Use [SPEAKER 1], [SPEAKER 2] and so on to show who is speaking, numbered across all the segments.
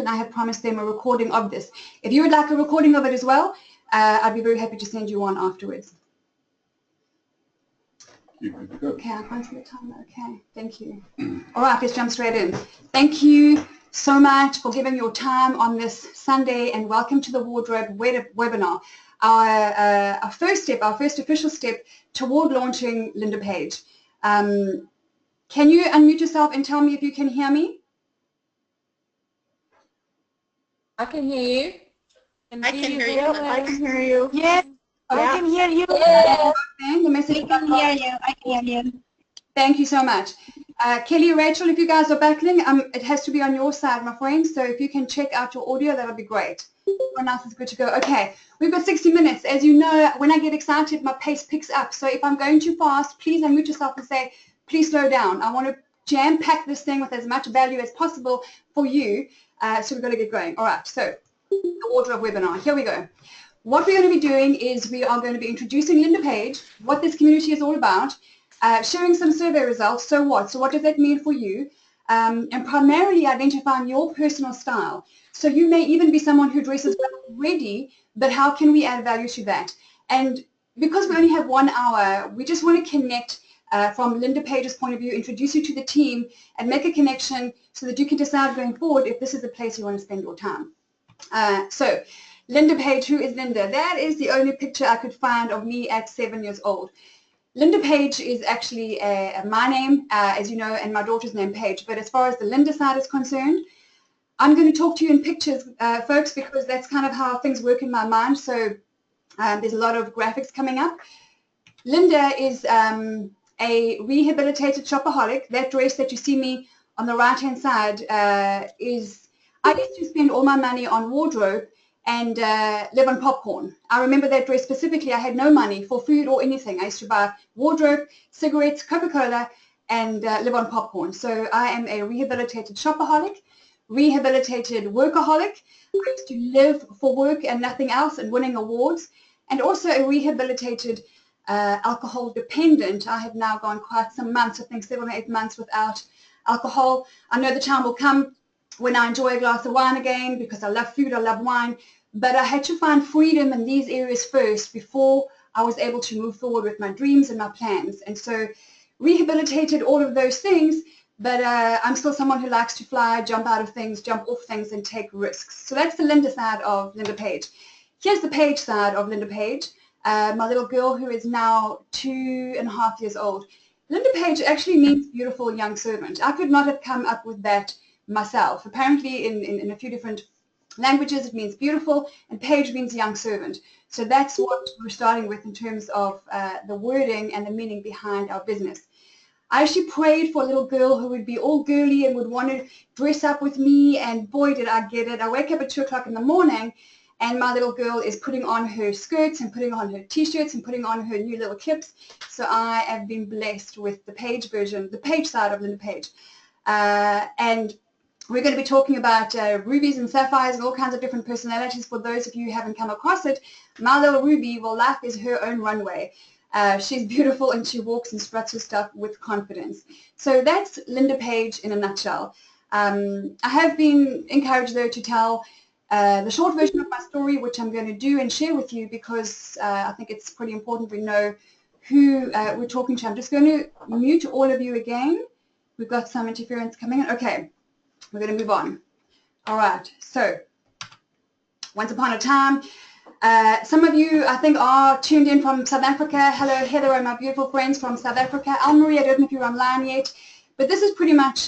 [SPEAKER 1] and I have promised them a recording of this. If you would like a recording of it as well, I'd be very happy to send you one afterwards. Okay, I can't see the timer. Okay, thank you. All right, let's jump straight in. Thank you so much for giving your time on this Sunday, and welcome to the Wardrobe webinar. Our first official step toward launching LindaPaige. Can you unmute yourself and tell me if you can hear me?
[SPEAKER 2] I can hear you.
[SPEAKER 3] I can hear you. I can hear you.
[SPEAKER 4] Yes, I can hear you.
[SPEAKER 1] Yeah. The message
[SPEAKER 4] I can hear you. I can hear you.
[SPEAKER 1] Thank you so much. Kelly, Rachel, if you guys are battling, it has to be on your side, my friends. So if you can check out your audio, that would be great. Everyone else is good to go. Okay, we've got 60 minutes. As you know, when I get excited, my pace picks up. So if I'm going too fast, please unmute yourself and say, please slow down. I want to jam-pack this thing with as much value as possible for you. So we've got to get going. All right, so the Wardrobe webinar. Here we go. What we're going to be doing is we are going to be introducing LindaPaige, what this community is all about, sharing some survey results. So what? So what does that mean for you? And primarily identifying your personal style. So you may even be someone who dresses well already, but how can we add value to that? And because we only have 1 hour, we just want to connect from LindaPaige's point of view, introduce you to the team, and make a connection so that you can decide going forward if this is the place you want to spend your time. So LindaPaige, who is Linda? That is the only picture I could find of me at 7 years old. LindaPaige is actually my name, as you know, and my daughter's name, Paige. But as far as the Linda side is concerned, I'm going to talk to you in pictures, folks, because that's kind of how things work in my mind. So there's a lot of graphics coming up. Linda is a rehabilitated shopaholic. That dress that you see me on the right-hand side is, I used to spend all my money on wardrobe and live on popcorn. I remember that dress specifically. I had no money for food or anything. I used to buy wardrobe, cigarettes, Coca-Cola, and live on popcorn. So I am a rehabilitated shopaholic, rehabilitated workaholic. I used to live for work and nothing else and winning awards, and also a rehabilitated alcohol dependent. I have now gone quite some months, I think 7 or 8 months without alcohol. I know the time will come when I enjoy a glass of wine again because I love food, I love wine, but I had to find freedom in these areas first before I was able to move forward with my dreams and my plans. And so rehabilitated all of those things, but I'm still someone who likes to fly, jump out of things, jump off things, and take risks. So that's the Linda side of LindaPaige. Here's the Paige side of LindaPaige. My little girl who is now 2.5 years old. LindaPaige actually means beautiful young servant. I could not have come up with that myself. Apparently in a few different languages it means beautiful, and Paige means young servant. So that's what we're starting with in terms of the wording and the meaning behind our business. I actually prayed for a little girl who would be all girly and would want to dress up with me, and boy did I get it. I wake up at 2 o'clock in the morning and my little girl is putting on her skirts and putting on her t-shirts and putting on her new little clips. So I have been blessed with the Paige version, the Paige side of LindaPaige. And we're going to be talking about rubies and sapphires and all kinds of different personalities. For those of you who haven't come across it, my little Ruby, well, life is her own runway. She's beautiful and she walks and struts her stuff with confidence. So that's LindaPaige in a nutshell. I have been encouraged, though, to tell the short version of my story, which I'm going to do and share with you because I think it's pretty important we know who we're talking to. I'm just going to mute all of you again. We've got some interference coming in. Okay, we're going to move on. All right, so once upon a time, some of you, I think, are tuned in from South Africa. Hello, Heather and my beautiful friends from South Africa. Anne-Marie, I don't know if you're online yet, but this is pretty much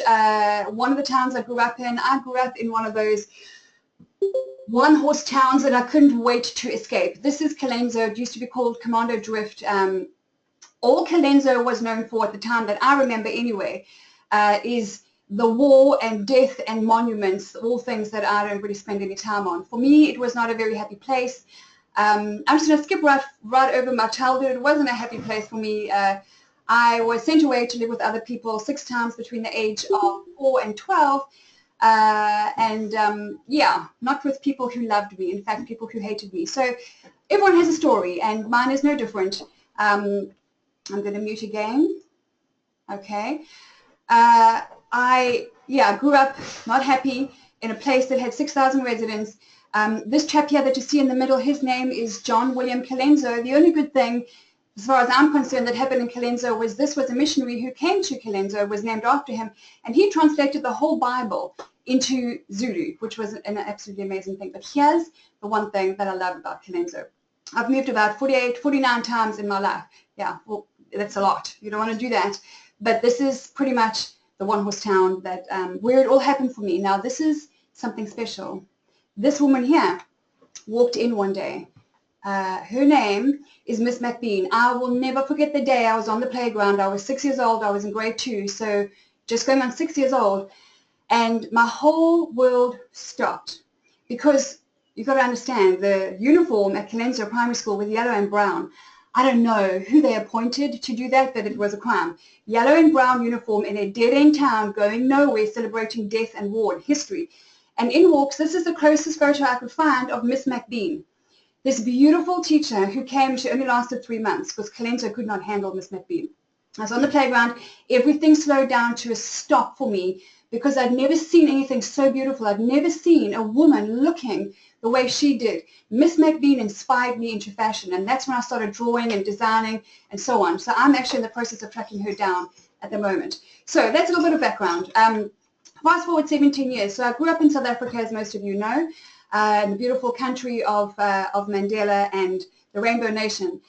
[SPEAKER 1] one of the towns I grew up in. I grew up in one of those one-horse towns that I couldn't wait to escape. This is Kalenzo. It used to be called Commando Drift. All Kalenzo was known for at the time that I remember anyway is the war and death and monuments, all things that I don't really spend any time on. For me, it was not a very happy place. I'm just going to skip right over my childhood. It wasn't a happy place for me. I was sent away to live with other people 6 times between the age of 4 and 12. Yeah, not with people who loved me. In fact, people who hated me. So everyone has a story, and mine is no different. I'm going to mute again. Okay. I grew up not happy, in a place that had 6,000 residents. This chap here that you see in the middle, his name is John William Colenso. The only good thing, as far as I'm concerned, that happened in Colenso was this was a missionary who came to Colenso, was named after him, and he translated the whole Bible into Zulu, which was an absolutely amazing thing. But here's the one thing that I love about Colenso. I've moved about 48, 49 times in my life. Yeah, well, that's a lot. You don't want to do that. But this is pretty much the one-horse town that where it all happened for me. Now, this is something special. This woman here walked in one day. Her name is Miss McBean. I will never forget the day I was on the playground. I was 6 years old. I was in grade 2, so just going on 6 years old. And my whole world stopped because you've got to understand the uniform at Colenso Primary School was yellow and brown. I don't know who they appointed to do that, but it was a crime. Yellow and brown uniform in a dead-end town going nowhere, celebrating death and war and history. And in walks, this is the closest photo I could find of Miss McBean. This beautiful teacher who came, she only lasted 3 months because Colenso could not handle Miss McBean. I was on the playground, everything slowed down to a stop for me because I'd never seen anything so beautiful. I'd never seen a woman looking the way she did. Miss McBean inspired me into fashion, and that's when I started drawing and designing and so on. So I'm actually in the process of tracking her down at the moment. So that's a little bit of background. Fast forward 17 years. So I grew up in South Africa, as most of you know, in the beautiful country of Mandela and the Rainbow Nation.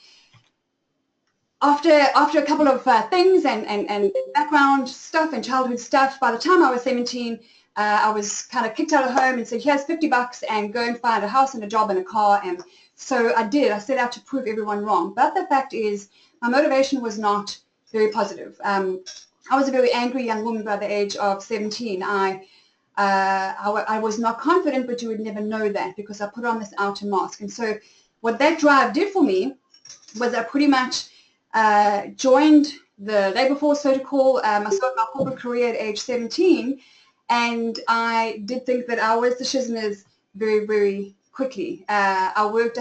[SPEAKER 1] After a couple of things and background stuff and childhood stuff, by the time I was 17, I was kind of kicked out of home and said, here's $50 and go and find a house and a job and a car. And so I did. I set out to prove everyone wrong. But the fact is, my motivation was not very positive. I was a very angry young woman by the age of 17. I was not confident, but you would never know that because I put on this outer mask. And so what that drive did for me was I pretty much joined the labor force, so to call. I started my corporate career at age 17, and I did think that I was the shizners very, very quickly. I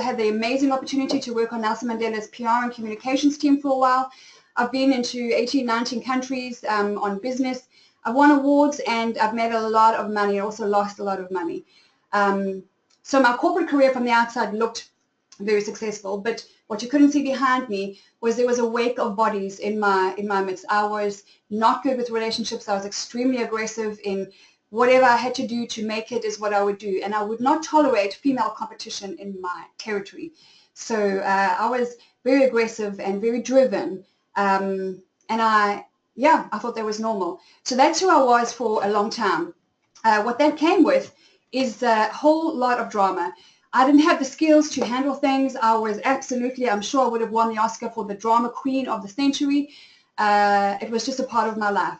[SPEAKER 1] had the amazing opportunity to work on Nelson Mandela's PR and communications team for a while. I've been into 18, 19 countries on business. I've won awards and I've made a lot of money. I also lost a lot of money. So my corporate career from the outside looked very successful, but what you couldn't see behind me was there was a wake of bodies in my midst. I was not good with relationships. I was extremely aggressive in whatever I had to do to make it is what I would do, and I would not tolerate female competition in my territory. So I was very aggressive and very driven, and I thought that was normal. So that's who I was for a long time. What that came with is a whole lot of drama. I didn't have the skills to handle things. I was absolutely, I'm sure I would have won the Oscar for the drama queen of the century. It was just a part of my life.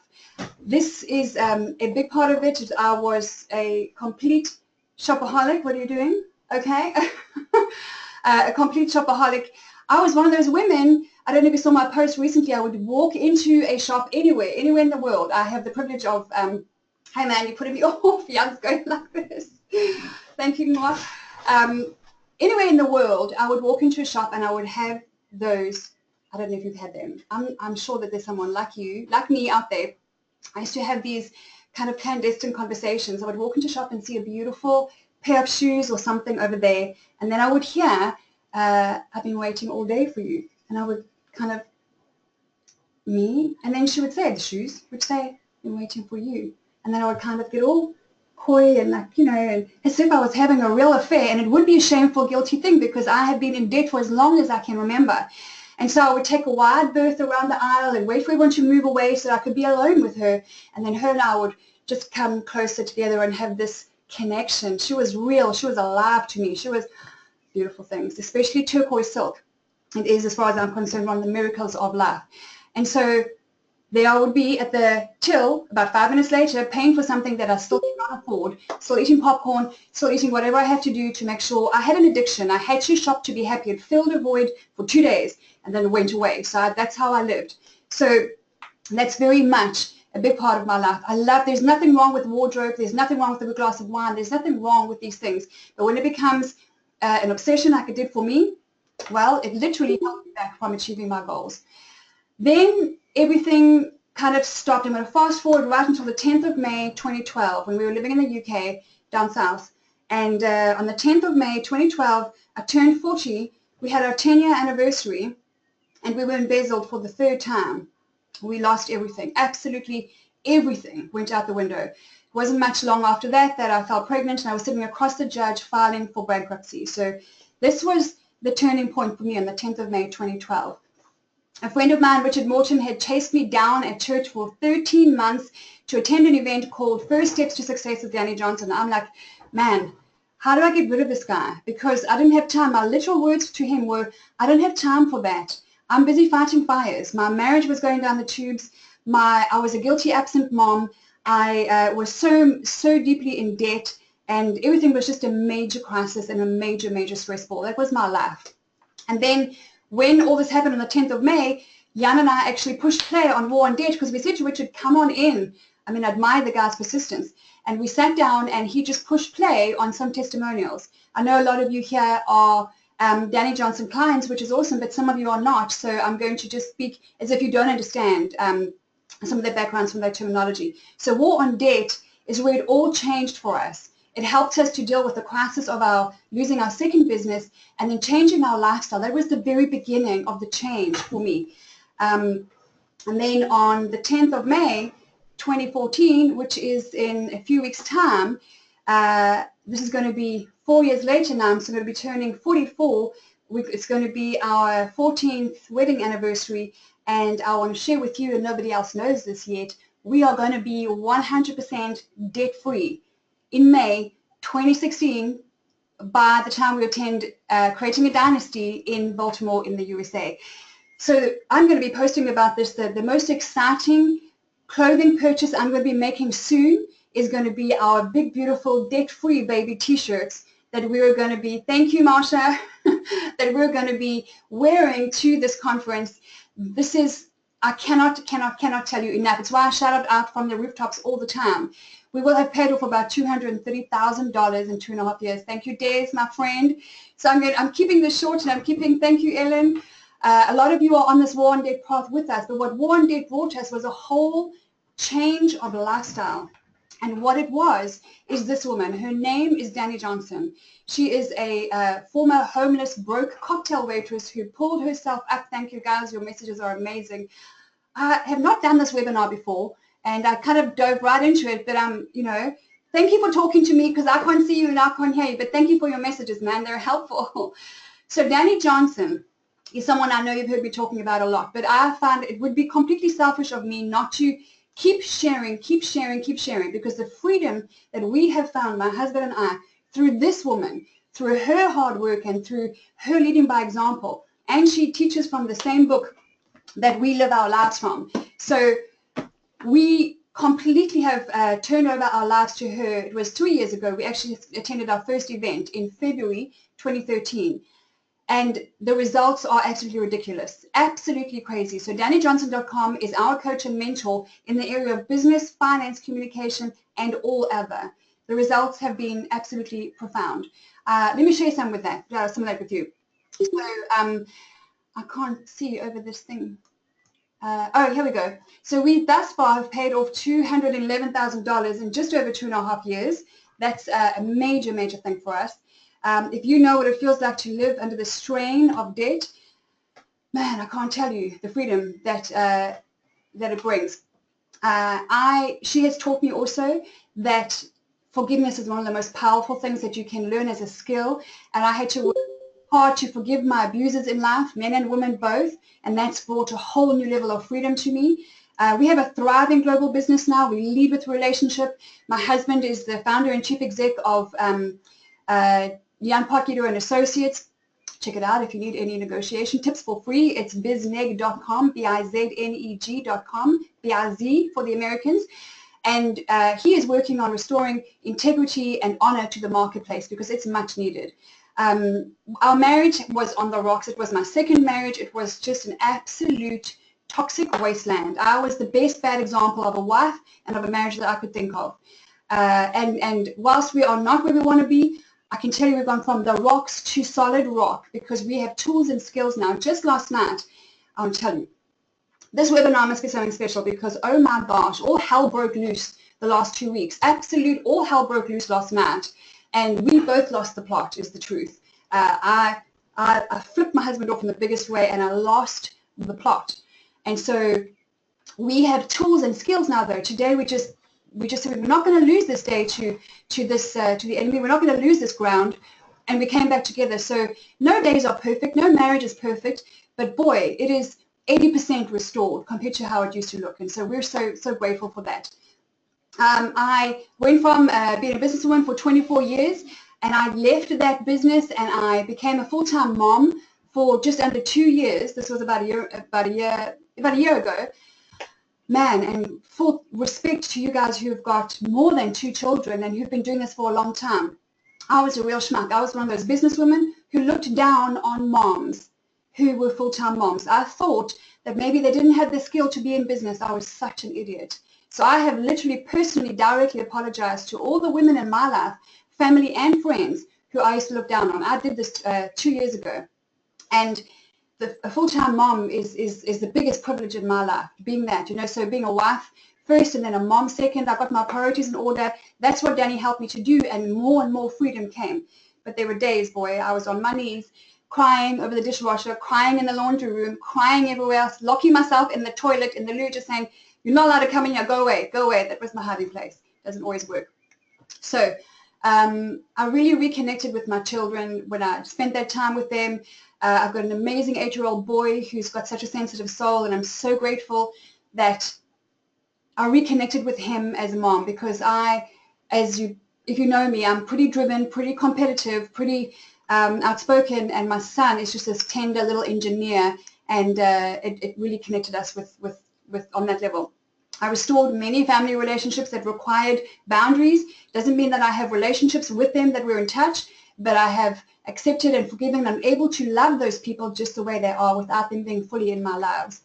[SPEAKER 1] This is a big part of it. I was a complete shopaholic. What are you doing? Okay. A complete shopaholic. I was one of those women, I don't know if you saw my post recently, I would walk into a shop anywhere in the world. I have the privilege of, hey man, you're putting me off. Young's going like this. Thank you, Mark. Anywhere in the world, I would walk into a shop and I would have those, I don't know if you've had them. I'm sure that there's someone like you, like me out there. I used to have these kind of clandestine conversations. I would walk into a shop and see a beautiful pair of shoes or something over there, and then I would hear, I've been waiting all day for you. And I would kind of, me? And then she would say, the shoes would say, I've been waiting for you. And then I would kind of get all coy and like, you know, and as if I was having a real affair, and it would be a shameful, guilty thing because I had been in debt for as long as I can remember. And so I would take a wide berth around the aisle and wait for everyone to move away so I could be alone with her. And then her and I would just come closer together and have this connection. She was real. She was alive to me. She was beautiful things, especially turquoise silk. It is, as far as I'm concerned, one of the miracles of life. And so there I would be at the till about 5 minutes later paying for something that I still cannot afford, still eating popcorn, still eating whatever I had to do to make sure. I had an addiction. I had to shop to be happy. It filled a void for 2 days and then it went away. So that's how I lived. So that's very much a big part of my life. There's nothing wrong with wardrobe. There's nothing wrong with a good glass of wine. There's nothing wrong with these things. But when it becomes an obsession like it did for me, well, it literally held me back from achieving my goals. Then everything kind of stopped. I'm going to fast forward right until the 10th of May 2012 when we were living in the UK. down south. And on the 10th of May, 2012, I turned 40. We had our 10-year anniversary, and we were embezzled for the 3rd time. We lost everything. Absolutely everything went out the window. It wasn't much long after that I fell pregnant, and I was sitting across the judge filing for bankruptcy. So this was the turning point for me on the 10th of May, 2012. A friend of mine, Richard Morton, had chased me down at church for 13 months to attend an event called First Steps to Success with Danny Johnson. I'm like, man, how do I get rid of this guy? Because I didn't have time. My literal words to him were, I don't have time for that. I'm busy fighting fires. My marriage was going down the tubes. I was a guilty absent mom. I was so deeply in debt, and everything was just a major crisis and a major stress ball. That was my life. And then when all this happened on the 10th of May, Jan and I actually pushed play on War on Debt, because we said to Richard, come on in. I mean, I admire the guy's persistence. And we sat down, and he just pushed play on some testimonials. I know a lot of you here are Danny Johnson clients, which is awesome, but some of you are not. So I'm going to just speak as if you don't understand some of their backgrounds, from their terminology. So War on Debt is where it all changed for us. It helped us to deal with the crisis of losing our second business and then changing our lifestyle. That was the very beginning of the change for me. And then on the 10th of May, 2014, which is in a few weeks' time, this is going to be 4 years later now. I'm going to be turning 44. It's going to be our 14th wedding anniversary, and I want to share with you, and nobody else knows this yet, we are going to be 100% debt-free in May 2016 by the time we attend Creating a Dynasty in Baltimore in the USA. So I'm going to be posting about this. The most exciting clothing purchase I'm going to be making soon is going to be our big, beautiful debt-free baby t-shirts that we're going to be, thank you, Marsha, that we're going to be wearing to this conference. This is, I cannot tell you enough. It's why I shout it out from the rooftops all the time. We will have paid off about $230,000 in 2.5 years. Thank you, Des, my friend. So I'm keeping this short, and thank you, Ellen. A lot of you are on this War on Debt path with us, but what War on Debt brought us was a whole change of lifestyle. And what it was is this woman. Her name is Danny Johnson. She is a former homeless, broke cocktail waitress who pulled herself up. Thank you, guys. Your messages are amazing. I have not done this webinar before, and I kind of dove right into it, but thank you for talking to me, because I can't see you and I can't hear you, but thank you for your messages, man. They're helpful. So Danny Johnson is someone I know you've heard me talking about a lot, but I found it would be completely selfish of me not to keep sharing, because the freedom that we have found, my husband and I, through this woman, through her hard work and through her leading by example, and she teaches from the same book that we live our lives from. So we completely have turned over our lives to her. It was 3 years ago. We actually attended our first event in February 2013. And the results are absolutely ridiculous, absolutely crazy. So DannyJohnson.com is our coach and mentor in the area of business, finance, communication, and all other. The results have been absolutely profound. Let me share some of that with you. So I can't see over this thing. Oh, here we go. So we thus far have paid off $211,000 in just over 2.5 years. That's a major thing for us. If you know what it feels like to live under the strain of debt, man, I can't tell you the freedom that it brings. She has taught me also that forgiveness is one of the most powerful things that you can learn as a skill, and I had to work hard to forgive my abusers in life, men and women both, and that's brought a whole new level of freedom to me. We have a thriving global business now. We lead with relationship. My husband is the founder and chief exec of Jan Potgieter and Associates. Check it out if you need any negotiation tips for free. It's bizneg.com, bizneg.com, biz for the Americans. And he is working on restoring integrity and honor to the marketplace because it's much needed. Our marriage was on the rocks. It was my second marriage. It was just an absolute toxic wasteland. I was the best bad example of a wife and of a marriage that I could think of. And whilst we are not where we want to be, I can tell you we've gone from the rocks to solid rock because we have tools and skills now. Just last night, I'll tell you, this webinar must be something special because, oh my gosh, all hell broke loose the last 2 weeks. Absolute all hell broke loose last night, and we both lost the plot, is the truth. I flipped my husband off in the biggest way, and I lost the plot. And so we have tools and skills now, though. Today we just said we're not going to lose this day to the enemy. We're not going to lose this ground, and we came back together. So no days are perfect, no marriage is perfect, but boy, it is 80% restored compared to how it used to look, and so we're so grateful for that. I went from being a businesswoman for 24 years, and I left that business, and I became a full-time mom for just under 2 years. This was about a year ago. Man, and full respect to you guys who've got more than 2 children and who've been doing this for a long time. I was a real schmuck. I was one of those businesswomen who looked down on moms who were full-time moms. I thought that maybe they didn't have the skill to be in business. I was such an idiot. So I have literally personally directly apologized to all the women in my life, family and friends, who I used to look down on. I did this 2 years ago. And a full-time mom is the biggest privilege in my life, being that, so being a wife first and then a mom second. I got my priorities in order. That's what Danny helped me to do, and more freedom came. But there were days, boy, I was on my knees, crying over the dishwasher, crying in the laundry room, crying everywhere else, locking myself in the toilet, in the loo, just saying, you're not allowed to come in here, go away, go away. That was my hiding place. Doesn't always work. So I really reconnected with my children when I spent that time with them. I've got an amazing 8-year-old boy who's got such a sensitive soul, and I'm so grateful that I reconnected with him as a mom, because if you know me, I'm pretty driven, pretty competitive, pretty outspoken, and my son is just this tender little engineer, and it really connected us with on that level. I restored many family relationships that required boundaries. Doesn't mean that I have relationships with them that we're in touch, but I have accepted and forgiven and I'm able to love those people just the way they are without them being fully in my life.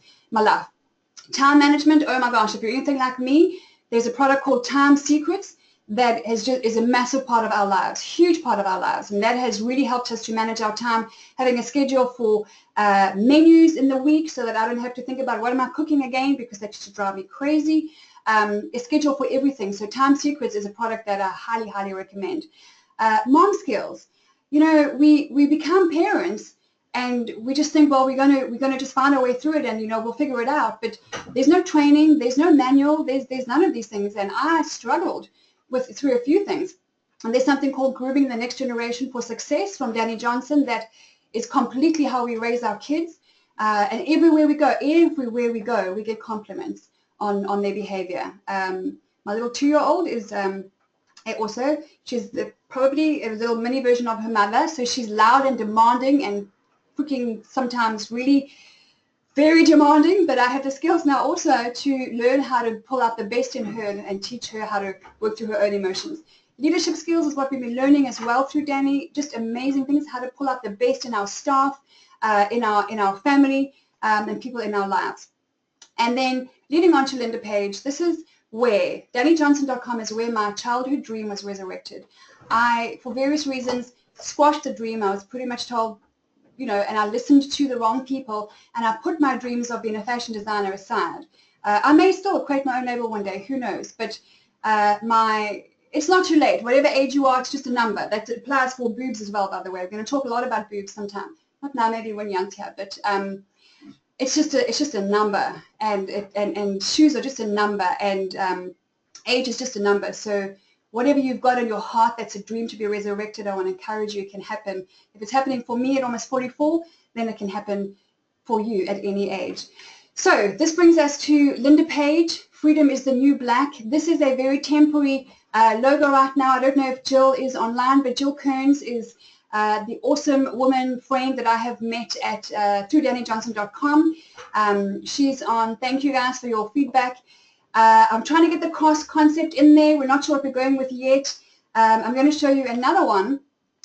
[SPEAKER 1] Time management, oh my gosh, if you're anything like me, there's a product called Time Secrets that is a massive part of our lives, huge part of our lives, and that has really helped us to manage our time, having a schedule for menus in the week so that I don't have to think about what am I cooking again, because that used to drive me crazy. A schedule for everything. So Time Secrets is a product that I highly, highly recommend. Mom skills. We become parents and we just think, well, we're gonna just find our way through it, and we'll figure it out. But there's no training, there's no manual, there's none of these things, and I struggled through a few things. And there's something called Grooming the Next Generation for Success from Danny Johnson that is completely how we raise our kids. And everywhere we go, we get compliments on their behavior. My little 2-year-old is she's probably a little mini version of her mother, so she's loud and demanding and freaking sometimes really very demanding, but I have the skills now also to learn how to pull out the best in her and teach her how to work through her own emotions. Leadership skills is what we've been learning as well through Danny. Just amazing things, how to pull out the best in our staff, in our family, and people in our lives. And then leading on to LindaPaige, this is where DannyJohnson.com is where my childhood dream was resurrected. I, for various reasons, squashed the dream. I was pretty much told, and I listened to the wrong people, and I put my dreams of being a fashion designer aside. I may still create my own label one day, who knows, but it's not too late. Whatever age you are, it's just a number. That applies for boobs as well, by the way. We're going to talk a lot about boobs sometime. Not now, maybe when Young's here, but it's just a number, and shoes are just a number, and age is just a number. So whatever you've got in your heart that's a dream to be resurrected, I want to encourage you, it can happen. If it's happening for me at almost 44, then it can happen for you at any age. So this brings us to LindaPaige. Freedom is the new black. This is a very temporary logo right now. I don't know if Jill is online, but Jill Kearns is the awesome woman friend that I have met at through DannyJohnson.com. She's on. Thank you guys for your feedback. I'm trying to get the cross concept in there. We're not sure what we're going with yet. I'm going to show you another one.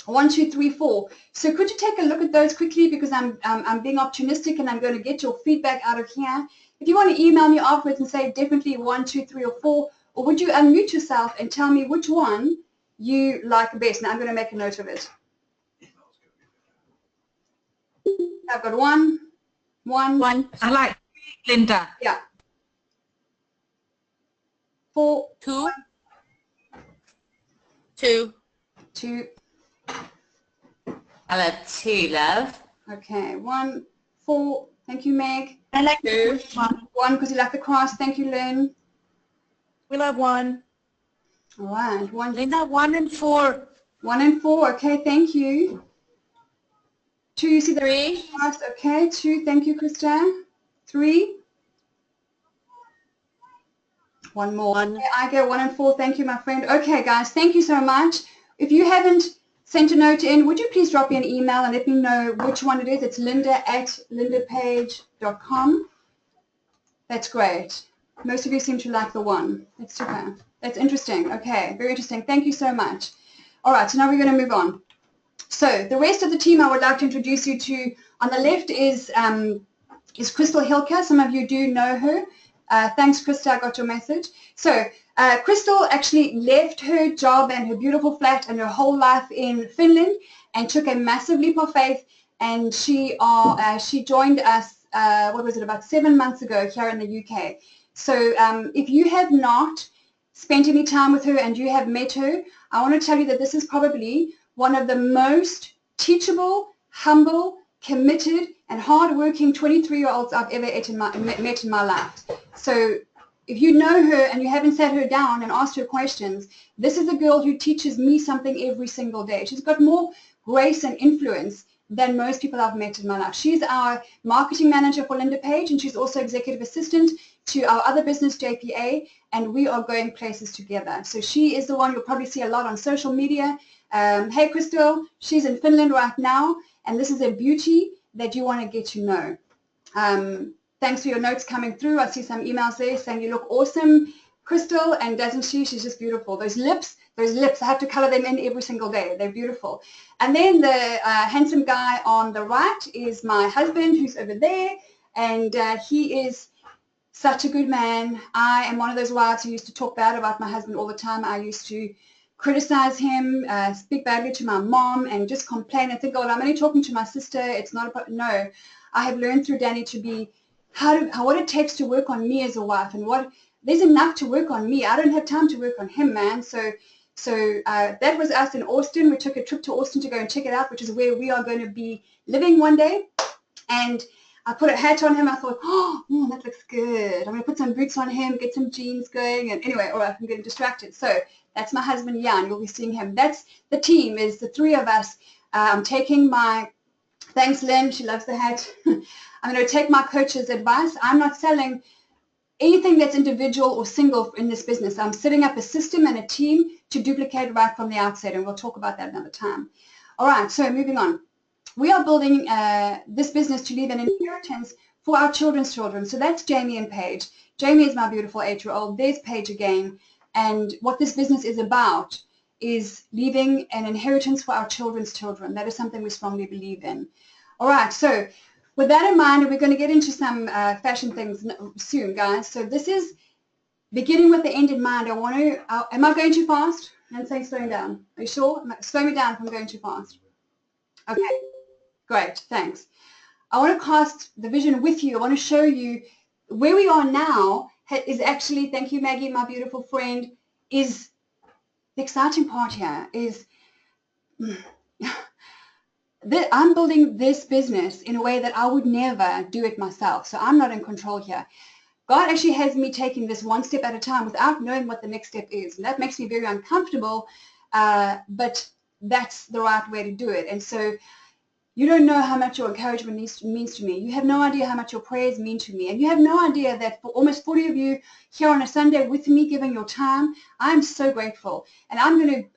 [SPEAKER 1] 1, 2, 3, 4. So could you take a look at those quickly, because I'm being opportunistic and I'm going to get your feedback out of here. If you want to email me afterwards and say definitely 1, 2, 3, or 4, or would you unmute yourself and tell me which one you like best? Now I'm going to make a note of it. I've got one.
[SPEAKER 3] I like Linda.
[SPEAKER 1] Yeah. 4,
[SPEAKER 2] 2.
[SPEAKER 3] 2.
[SPEAKER 1] 2.
[SPEAKER 2] I love 2, love.
[SPEAKER 1] Okay, 1, 4. Thank you, Meg.
[SPEAKER 4] I like
[SPEAKER 3] 2.
[SPEAKER 1] 1 because you like the cross. Thank you, Lynn.
[SPEAKER 4] We love 1.
[SPEAKER 1] All right, 1,
[SPEAKER 4] Linda, 1 and 4.
[SPEAKER 1] 1 and 4. Okay, thank you. 2, you see the
[SPEAKER 3] 3.
[SPEAKER 1] cross. Okay, 2. Thank you, Krista. 3. 1 more.
[SPEAKER 4] 1.
[SPEAKER 1] Okay, I go 1 and 4. Thank you, my friend. Okay, guys, thank you so much. If you haven't sent a note in, would you please drop me an email and let me know which one it is? It's linda@lindapaige.com. That's great. Most of you seem to like the 1. That's super. That's interesting. Okay, very interesting. Thank you so much. All right, so now we're going to move on. So the rest of the team I would like to introduce you to. On the left is Crystal Hilker. Some of you do know her. Thanks, Krista. I got your message. So Crystal actually left her job and her beautiful flat and her whole life in Finland and took a massive leap of faith. And she joined us, what was it, about 7 months ago here in the UK. So if you have not spent any time with her and you have met her, I want to tell you that this is probably one of the most teachable, humble, committed, and hard-working 23-year-olds I've ever met in my life. So if you know her and you haven't sat her down and asked her questions, this is a girl who teaches me something every single day. She's got more grace and influence than most people I've met in my life. She's our marketing manager for LindaPaige, and she's also executive assistant to our other business, JPA, and we are going places together. So she is the one you'll probably see a lot on social media. Hey, Crystal, she's in Finland right now, and this is a beauty that you want to get to know. Thanks for your notes coming through. I see some emails there saying you look awesome, Crystal, and doesn't she? She's just beautiful. Those lips, I have to color them in every single day. They're beautiful. And then the handsome guy on the right is my husband, who's over there, and he is such a good man. I am one of those wives who used to talk bad about my husband all the time. I used to criticize him, speak badly to my mom, and just complain and think, oh, I'm only talking to my sister. It's not a no. I have learned through Danny to be what it takes to work on me as a wife, and there's enough to work on me. I don't have time to work on him, man. So that was us in Austin. We took a trip to Austin to go and check it out, which is where we are going to be living one day. And I put a hat on him. I thought, oh, that looks good. I'm going to put some boots on him, get some jeans going. And anyway, all right, I'm getting distracted. So that's my husband, Jan. You'll be seeing him. That's the team, is the 3 of us. I'm taking my, thanks, Lynn. She loves the hat. I'm going to take my coach's advice. I'm not selling anything that's individual or single in this business. I'm setting up a system and a team to duplicate right from the outset, and we'll talk about that another time. All right, so moving on. We are building this business to leave an inheritance for our children's children. So that's Jamie and Paige. Jamie is my beautiful 8-year-old. There's Paige again. And what this business is about is leaving an inheritance for our children's children. That is something we strongly believe in. All right, so with that in mind, we're going to get into some fashion things soon, guys. So this is beginning with the end in mind. Am I going too fast? I'm saying slowing down. Are you sure? Slow me down if I'm going too fast. Okay, great, thanks. I want to cast the vision with you. I want to show you where we are now is actually, thank you, Maggie, my beautiful friend, is the exciting part here is that I'm building this business in a way that I would never do it myself. So I'm not in control here. God actually has me taking this one step at a time without knowing what the next step is. And that makes me very uncomfortable, but that's the right way to do it. And so you don't know how much your encouragement means to me. You have no idea how much your prayers mean to me. And you have no idea that for almost 40 of you here on a Sunday with me, giving your time, I'm so grateful. And I'm going to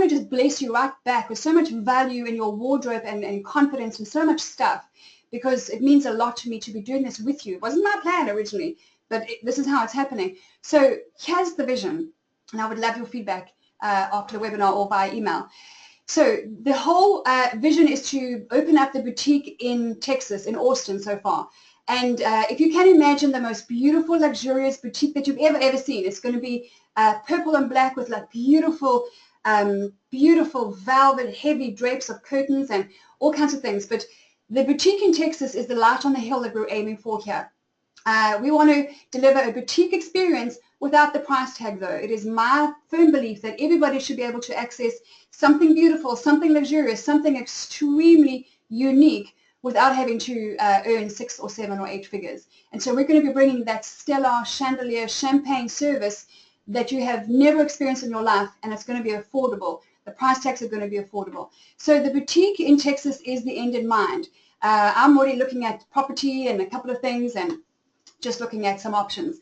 [SPEAKER 1] just bless you right back with so much value in your wardrobe and confidence and so much stuff, because it means a lot to me to be doing this with you. It wasn't my plan originally, but this is how it's happening. So here's the vision, and I would love your feedback after the webinar or via email. So the whole vision is to open up the boutique in Texas, in Austin so far. And if you can imagine the most beautiful, luxurious boutique that you've ever seen, it's going to be purple and black with like beautiful velvet, heavy drapes of curtains and all kinds of things. But the boutique in Texas is the light on the hill that we're aiming for here. We want to deliver a boutique experience without the price tag though. It is my firm belief that everybody should be able to access something beautiful, something luxurious, something extremely unique without having to earn 6 or 7 or 8 figures. And so we're going to be bringing that stellar chandelier champagne service that you have never experienced in your life, and it's going to be affordable. The price tags are going to be affordable. So the boutique in Texas is the end in mind. I'm already looking at property and a couple of things and just looking at some options.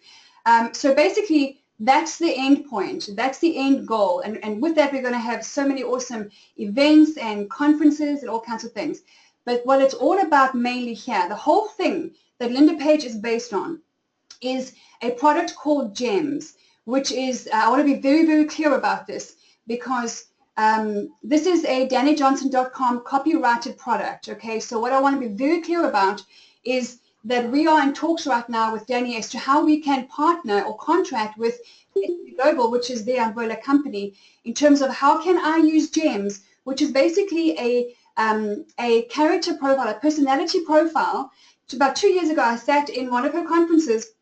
[SPEAKER 1] So basically, that's the end point. That's the end goal. And with that, we're going to have so many awesome events and conferences and all kinds of things. But what it's all about mainly here, the whole thing that LindaPaige is based on is a product called Gems, which is, I want to be very, very clear about this because this is a DannyJohnson.com copyrighted product, okay? So what I want to be very clear about is that we are in talks right now with Danny as to how we can partner or contract with Global, which is their umbrella company, in terms of how can I use Gems, which is basically a character profile, a personality profile. About 2 years ago, I sat in one of her conferences,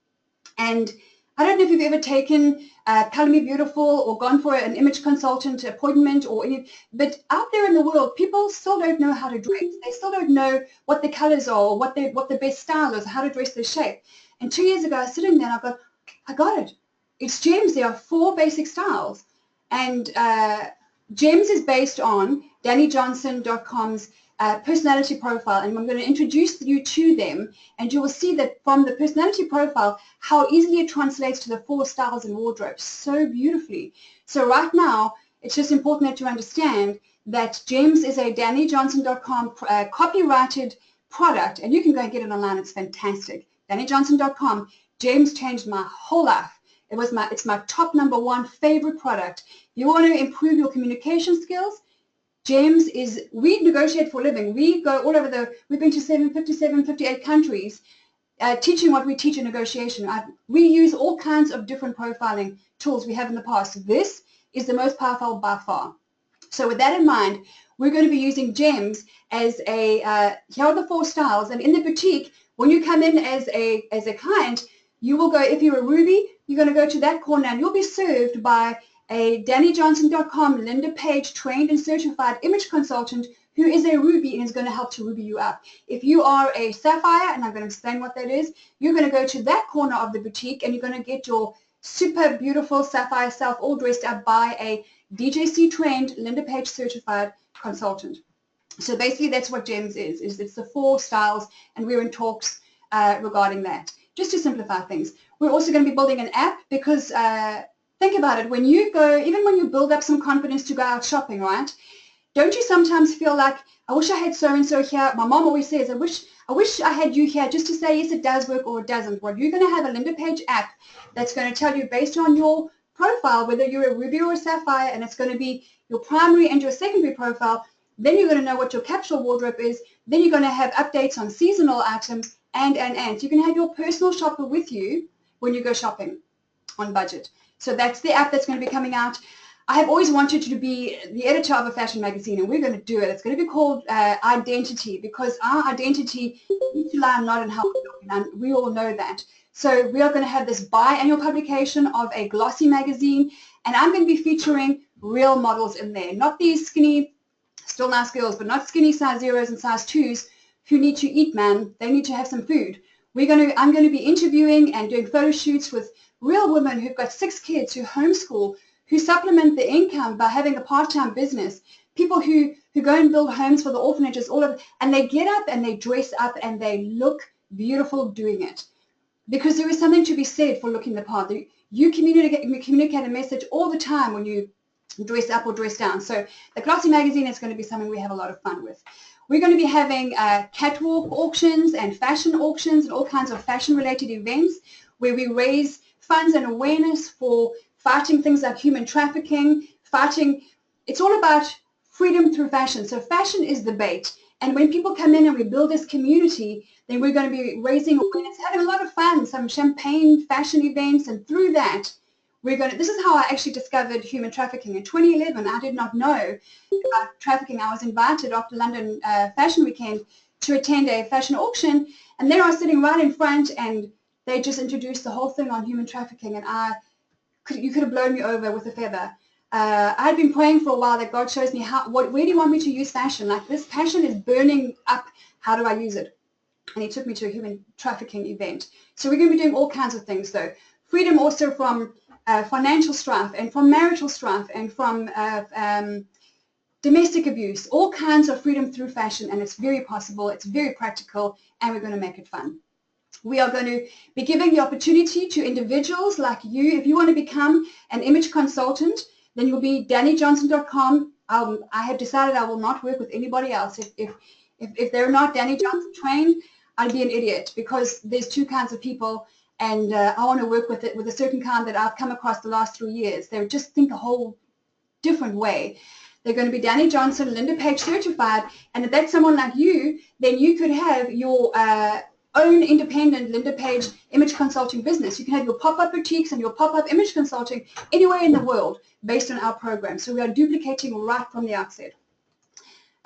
[SPEAKER 1] and I don't know if you've ever taken Color Me Beautiful or gone for an image consultant appointment or any, but out there in the world, people still don't know how to dress. They still don't know what the colors are or what the best style is, how to dress their shape. And 2 years ago, I was sitting there and I got it. It's Gems. There are 4 basic styles. And Gems is based on DannyJohnson.com's personality profile, and I'm going to introduce you to them, and you will see that from the personality profile how easily it translates to the 4 styles and wardrobes so beautifully. So right now it's just important that you understand that Gems is a DannyJohnson.com copyrighted product, and you can go and get it online. It's fantastic. DannyJohnson.com. Gems changed my whole life. It's my top #1 favorite product. You want to improve your communication skills? Gems is, we negotiate for a living. We go all over we've been to 58 countries teaching what we teach in negotiation. We use all kinds of different profiling tools we have in the past. This is the most powerful by far. So with that in mind, we're going to be using Gems as here are the 4 styles. And in the boutique, when you come in as a client, you will go, if you're a Ruby, you're going to go to that corner and you'll be served by a DannyJohnson.com LindaPaige trained and certified image consultant who is a Ruby and is going to help to Ruby you up. If you are a Sapphire, and I'm going to explain what that is, you're going to go to that corner of the boutique and you're going to get your super beautiful Sapphire self all dressed up by a DJC trained LindaPaige certified consultant. So basically that's what Gems is it's the 4 styles, and we're in talks regarding that. Just to simplify things. We're also going to be building an app because think about it, when you go, even when you build up some confidence to go out shopping, right? Don't you sometimes feel like, I wish I had so-and-so here? My mom always says, I wish I had you here just to say, yes, it does work or it doesn't. Well, you're going to have a LindaPaige app that's going to tell you based on your profile, whether you're a Ruby or a Sapphire, and it's going to be your primary and your secondary profile. Then you're going to know what your capsule wardrobe is. Then you're going to have updates on seasonal items and. So you can have your personal shopper with you when you go shopping on budget. So that's the app that's going to be coming out. I have always wanted to be the editor of a fashion magazine, and we're going to do it. It's going to be called Identity, because our identity needs to lie not in how we look, and we all know that. So we are going to have this biannual publication of a glossy magazine, and I'm going to be featuring real models in there, not these skinny, still nice girls, but not skinny size 0s and size 2s who need to eat, man. They need to have some food. I'm going to be interviewing and doing photo shoots with real women who've got 6 kids, who homeschool, who supplement their income by having a part-time business, people who go and build homes for the orphanages, and they get up and they dress up and they look beautiful doing it. Because there is something to be said for looking the part. You communicate a message all the time when you dress up or dress down. So the Glossy magazine is going to be something we have a lot of fun with. We're going to be having catwalk auctions and fashion auctions and all kinds of fashion-related events where we raise funds and awareness for fighting things like human trafficking, it's all about freedom through fashion. So fashion is the bait. And when people come in and we build this community, then we're going to be raising awareness, having a lot of fun, some champagne fashion events, and through that, this is how I actually discovered human trafficking. In 2011, I did not know about trafficking. I was invited after London Fashion Weekend to attend a fashion auction, and there I was sitting right in front, and they just introduced the whole thing on human trafficking, and you could have blown me over with a feather. I had been praying for a while that God shows me where do you want me to use fashion? Like, this passion is burning up. How do I use it? And he took me to a human trafficking event. So we're going to be doing all kinds of things, though. Freedom also from financial strife and from marital strife and from domestic abuse, all kinds of freedom through fashion, and it's very possible, it's very practical, and we're going to make it fun. We are going to be giving the opportunity to individuals like you. If you want to become an image consultant, then you'll be DannyJohnson.com. I have decided I will not work with anybody else. If they're not Danny Johnson trained, I'd be an idiot, because there's two kinds of people, and I want to work with a certain kind that I've come across the last 3 years. They just think a whole different way. They're going to be Danny Johnson, LindaPaige certified, and if that's someone like you, then you could have your own independent LindaPaige image consulting business. You can have your pop-up boutiques and your pop-up image consulting anywhere in the world based on our program. So we are duplicating right from the outset.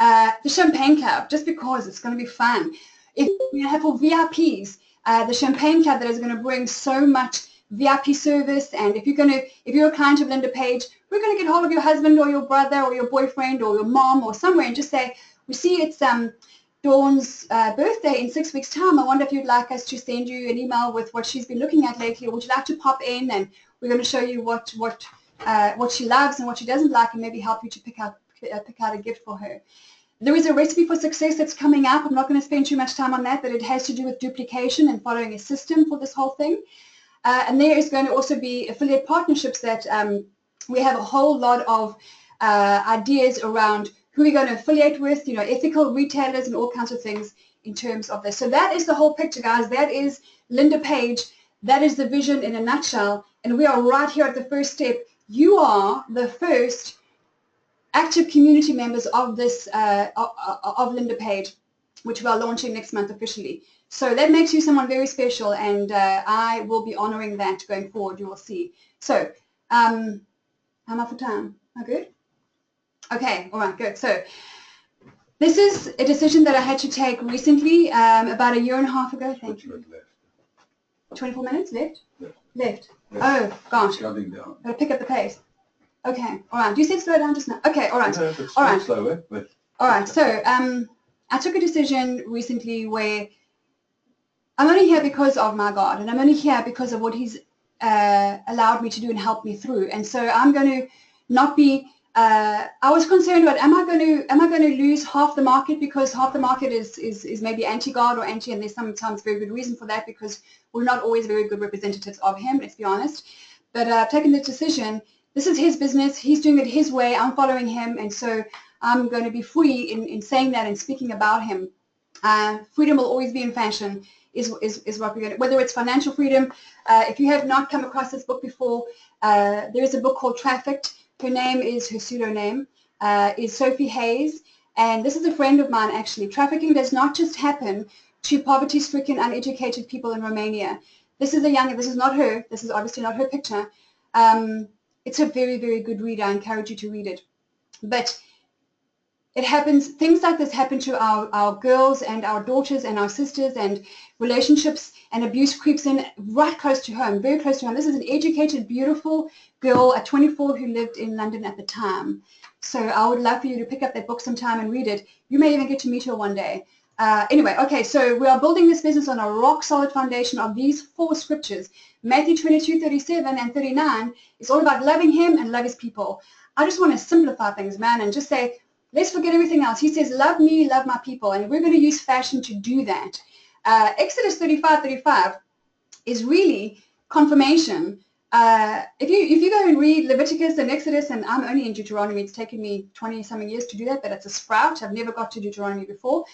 [SPEAKER 1] The Champagne Club, just because it's going to be fun. If you have for VIPs, the Champagne Club that is going to bring so much VIP service, and if you're a client of LindaPaige, we're going to get hold of your husband or your brother or your boyfriend or your mom or somewhere and just say, we see it's Dawn's birthday in 6 weeks' time. I wonder if you'd like us to send you an email with what she's been looking at lately, or would you like to pop in, and we're going to show you what she loves and what she doesn't like, and maybe help you to pick out a gift for her. There is a recipe for success that's coming up. I'm not going to spend too much time on that, but it has to do with duplication and following a system for this whole thing. And there is going to also be affiliate partnerships that we have a whole lot of ideas around who we're going to affiliate with, ethical retailers and all kinds of things in terms of this. So that is the whole picture, guys. That is LindaPaige. That is the vision in a nutshell. And we are right here at the first step. You are the first active community members of this of LindaPaige, which we are launching next month officially. So that makes you someone very special, and I will be honoring that going forward. You will see. So how am I for time? Am I good? Okay, all right, good. So this is a decision that I had to take recently, about 1.5 years ago. Thank you. 24 minutes left? Left. Oh, gosh. Got to pick up the pace. Okay, all right. You said slow down just now. Okay, all right.
[SPEAKER 5] No,
[SPEAKER 1] all right.
[SPEAKER 5] Slower, but...
[SPEAKER 1] All right, so I took a decision recently where I'm only here because of my God, and I'm only here because of what He's allowed me to do and helped me through. And so I'm going to not be. I was concerned about am I going to lose half the market, because half the market is maybe anti-God or anti, and there's sometimes very good reason for that, because we're not always very good representatives of Him. Let's be honest. But I've taken the decision. This is His business. He's doing it His way. I'm following Him, and so I'm going to be free in saying that and speaking about Him. Freedom will always be in fashion. Is what we're going to, whether it's financial freedom. If you have not come across this book before, there is a book called Trafficked. Her name is, her pseudonym is Sophie Hayes, and this is a friend of mine actually. Trafficking does not just happen to poverty-stricken, uneducated people in Romania. This is not her. This is obviously not her picture. It's a very, very good read. I encourage you to read it. But it happens, things like this happen to our girls and our daughters and our sisters, and relationships and abuse creeps in right close to home, very close to home. This is an educated, beautiful girl at 24 who lived in London at the time. So I would love for you to pick up that book sometime and read it. You may even get to meet her one day. Anyway, okay, so we are building this business on a rock-solid foundation of these 4 scriptures. Matthew 22:37 and 39 is all about loving Him and love His people. I just want to simplify things, man, and just say, let's forget everything else. He says, love me, love my people, and we're going to use fashion to do that. Exodus 35:35 is really confirmation. If you go and read Leviticus and Exodus, and I'm only in Deuteronomy, it's taken me 20-something years to do that, but it's a sprout. I've never got to Deuteronomy before.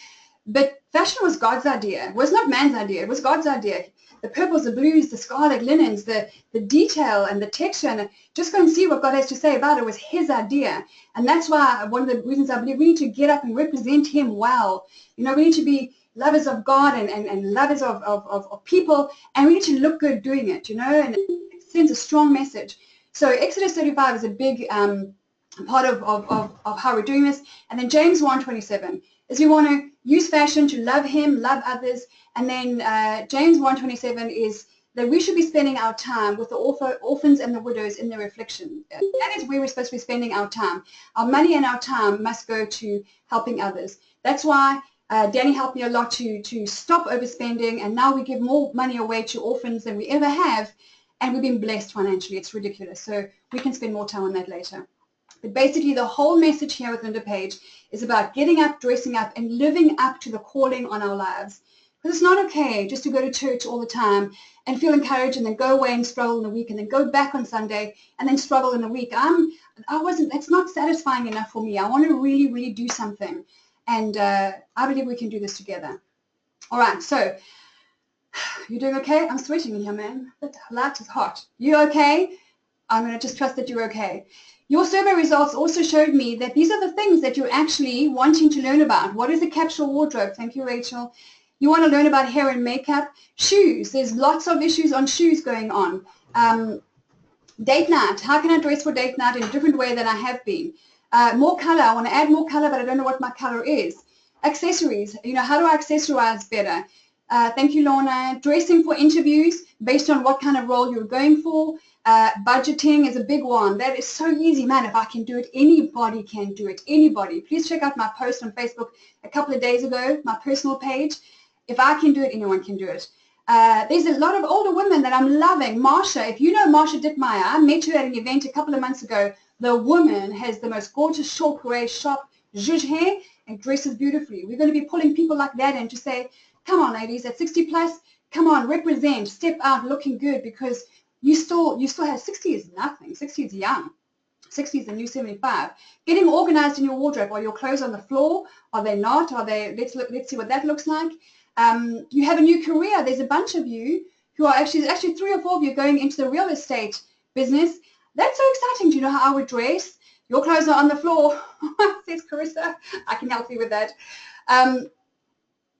[SPEAKER 1] But fashion was God's idea. It was not man's idea. It was God's idea. The purples, the blues, the scarlet linens, the detail and the texture. And just go and see what God has to say about it. It was His idea. And that's why one of the reasons I believe we need to get up and represent Him well. We need to be lovers of God and lovers of people. And we need to look good doing it, and it sends a strong message. So Exodus 35 is a big part of how we're doing this. And then James 1:27 is we want to use fashion to love Him, love others. And then James 1:27 is that we should be spending our time with the orphans and the widows in their affliction. That is where we're supposed to be spending our time. Our money and our time must go to helping others. That's why Danny helped me a lot to stop overspending, and now we give more money away to orphans than we ever have, and we've been blessed financially. It's ridiculous. So we can spend more time on that later. But basically the whole message here with LindaPaige is about getting up, dressing up, and living up to the calling on our lives. Because it's not okay just to go to church all the time and feel encouraged and then go away and struggle in the week and then go back on Sunday and then struggle in the week. That's not satisfying enough for me. I want to really, really do something. And I believe we can do this together. All right, so you doing okay? I'm sweating in here, man. The light is hot. You okay? I'm going to just trust that you're okay. Your survey results also showed me that these are the things that you're actually wanting to learn about. What is a capsule wardrobe? Thank you, Rachel. You want to learn about hair and makeup. Shoes. There's lots of issues on shoes going on. Date night. How can I dress for date night in a different way than I have been? More color. I want to add more color, but I don't know what my color is. Accessories. You know, how do I accessorize better? Thank you, Lorna. Dressing for interviews based on what kind of role you're going for. Budgeting is a big one. That is so easy, man. If I can do it, anybody can do it. Anybody. Please check out my post on Facebook a couple of days ago, my personal page. If I can do it, anyone can do it. There's a lot of older women that I'm loving. Marsha, if you know Marsha Dittmeyer, I met her at an event a couple of months ago. The woman has the most gorgeous short gray, sharp zhuzh hair and dresses beautifully. We're going to be pulling people like that in to say, come on, ladies, at 60 plus, come on, represent, step out looking good, because you still have 60 is nothing. 60 is young. 60 is the new 75. Getting organized in your wardrobe. Are your clothes on the floor? Are they not? Are they? Let's see what that looks like. You have a new career. There's a bunch of you who are actually 3 or 4 of you going into the real estate business. That's so exciting. Do you know how I would dress? Your clothes are on the floor, says Carissa. I can help you with that.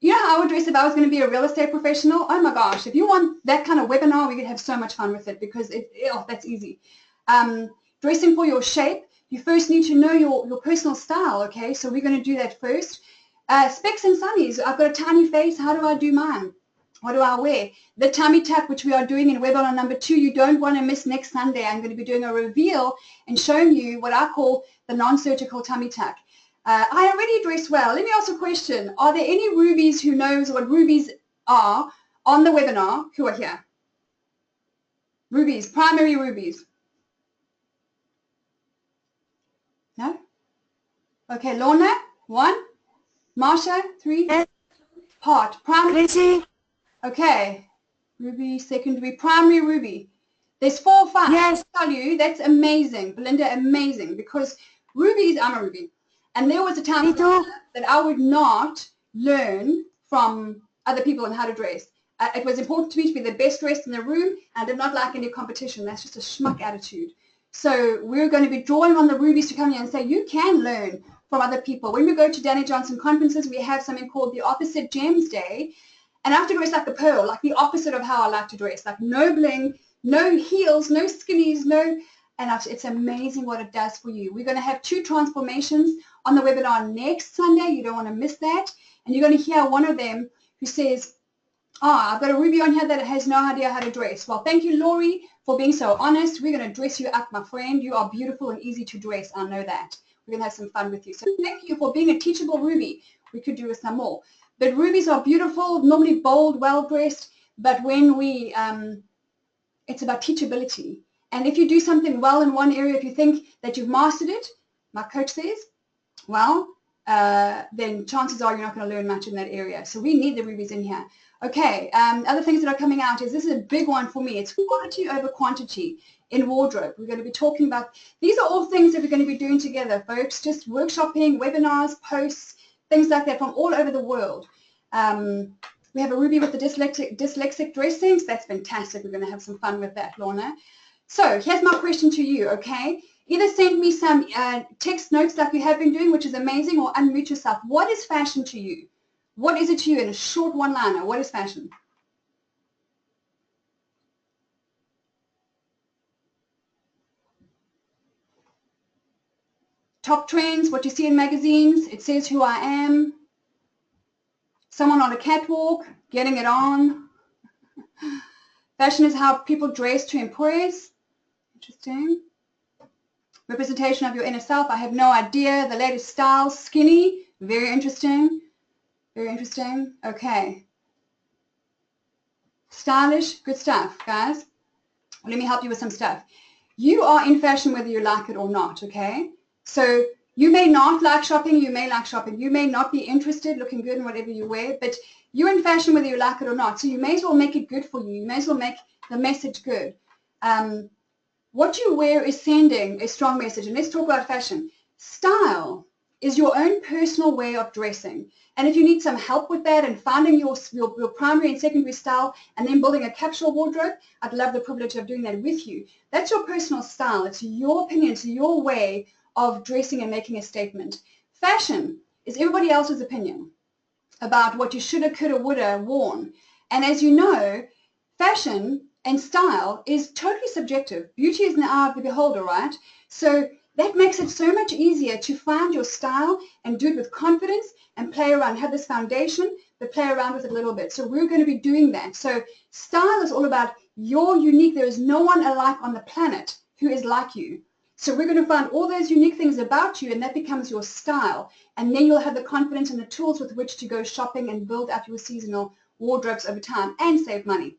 [SPEAKER 1] You know how I would dress if I was going to be a real estate professional? Oh my gosh, if you want that kind of webinar, we could have so much fun with it, because that's easy. Dressing for your shape, you first need to know your personal style, okay? So we're going to do that first. Specs and sunnies, I've got a tiny face. How do I do mine? What do I wear? The tummy tuck, which we are doing in webinar number 2, you don't want to miss next Sunday. I'm going to be doing a reveal and showing you what I call the non-surgical tummy tuck. I already dress well. Let me ask a question. Are there any rubies who knows what rubies are on the webinar who are here? Rubies, primary rubies. No? Okay, Lorna, 1. Marsha, 3.
[SPEAKER 4] Yes.
[SPEAKER 1] Part, primary.
[SPEAKER 4] Tracy?
[SPEAKER 1] Okay, ruby, secondary, primary ruby. There's 4 or 5.
[SPEAKER 4] Yes.
[SPEAKER 1] I tell you, that's amazing, Belinda, amazing, because rubies, I'm a ruby. And there was a time that I would not learn from other people on how to dress. It was important to me to be the best dressed in the room, and I did not like any competition. That's just a schmuck attitude. So we're going to be drawing on the rubies to come here and say, you can learn from other people. When we go to Danny Johnson conferences, we have something called the Opposite Gems Day. And I have to dress like a pearl, like the opposite of how I like to dress. Like no bling, no heels, no skinnies, no... And it's amazing what it does for you. We're going to have 2 transformations on the webinar next Sunday. You don't want to miss that. And you're going to hear one of them who says, I've got a ruby on here that has no idea how to dress. Well, thank you, Laurie, for being so honest. We're going to dress you up, my friend. You are beautiful and easy to dress. I know that. We're going to have some fun with you. So thank you for being a teachable ruby. We could do with some more. But rubies are beautiful, normally bold, well-dressed. But when we, it's about teachability. And if you do something well in one area, if you think that you've mastered it, my coach says, well, then chances are you're not going to learn much in that area. So we need the rubies in here. Okay, other things that are coming out is, this is a big one for me. It's quality over quantity in wardrobe. We're going to be talking about, these are all things that we're going to be doing together, folks. Just workshopping, webinars, posts, things like that from all over the world. We have a ruby with the dyslexic dressings. That's fantastic. We're going to have some fun with that, Lorna. So here's my question to you, okay? Either send me some text notes like you have been doing, which is amazing, or unmute yourself. What is fashion to you? What is it to you in a short one-liner? What is fashion? Top trends, what you see in magazines. It says who I am. Someone on a catwalk, getting it on. Fashion is how people dress to impress. Interesting. Representation of your inner self. I have no idea. The latest style. Skinny. Very interesting. Very interesting. Okay. Stylish. Good stuff, guys. Let me help you with some stuff. You are in fashion whether you like it or not, okay? So you may not like shopping, you may like shopping. You may not be interested looking good in whatever you wear, but you're in fashion whether you like it or not. So you may as well make it good for you. You may as well make the message good. What you wear is sending a strong message. And let's talk about fashion. Style is your own personal way of dressing. And if you need some help with that and finding your primary and secondary style and then building a capsule wardrobe, I'd love the privilege of doing that with you. That's your personal style. It's your opinion. It's your way of dressing and making a statement. Fashion is everybody else's opinion about what you shoulda, coulda, woulda worn. And as you know, fashion and style is totally subjective. Beauty is in the eye of the beholder, right? So that makes it so much easier to find your style and do it with confidence and play around. Have this foundation, but play around with it a little bit. So we're going to be doing that. So style is all about you're unique. There is no one alike on the planet who is like you. So we're going to find all those unique things about you, and that becomes your style. And then you'll have the confidence and the tools with which to go shopping and build up your seasonal wardrobes over time and save money.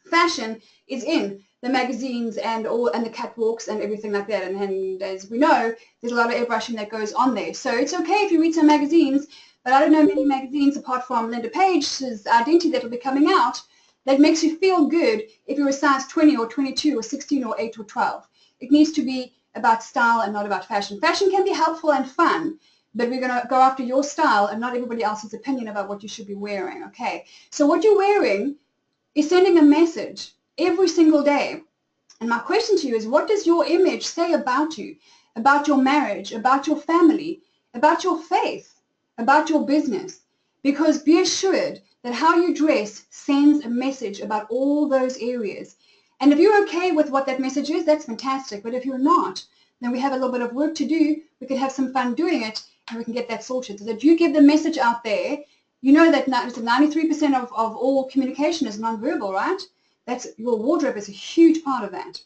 [SPEAKER 1] Fashion is in the magazines and the catwalks and everything like that. And as we know, there's a lot of airbrushing that goes on there. So it's okay if you read some magazines, but I don't know many magazines apart from LindaPaige's Identity that will be coming out that makes you feel good if you're a size 20 or 22 or 16 or 8 or 12. It needs to be about style and not about fashion. Fashion can be helpful and fun, but we're going to go after your style and not everybody else's opinion about what you should be wearing, okay? So what you're wearing is sending a message every single day. And my question to you is, what does your image say about you, about your marriage, about your family, about your faith, about your business? Because be assured that how you dress sends a message about all those areas. And if you're okay with what that message is, that's fantastic. But if you're not, then we have a little bit of work to do. We can have some fun doing it, and we can get that sorted. So that you give the message out there. You know that 93% of all communication is nonverbal, right? That's your wardrobe is a huge part of that.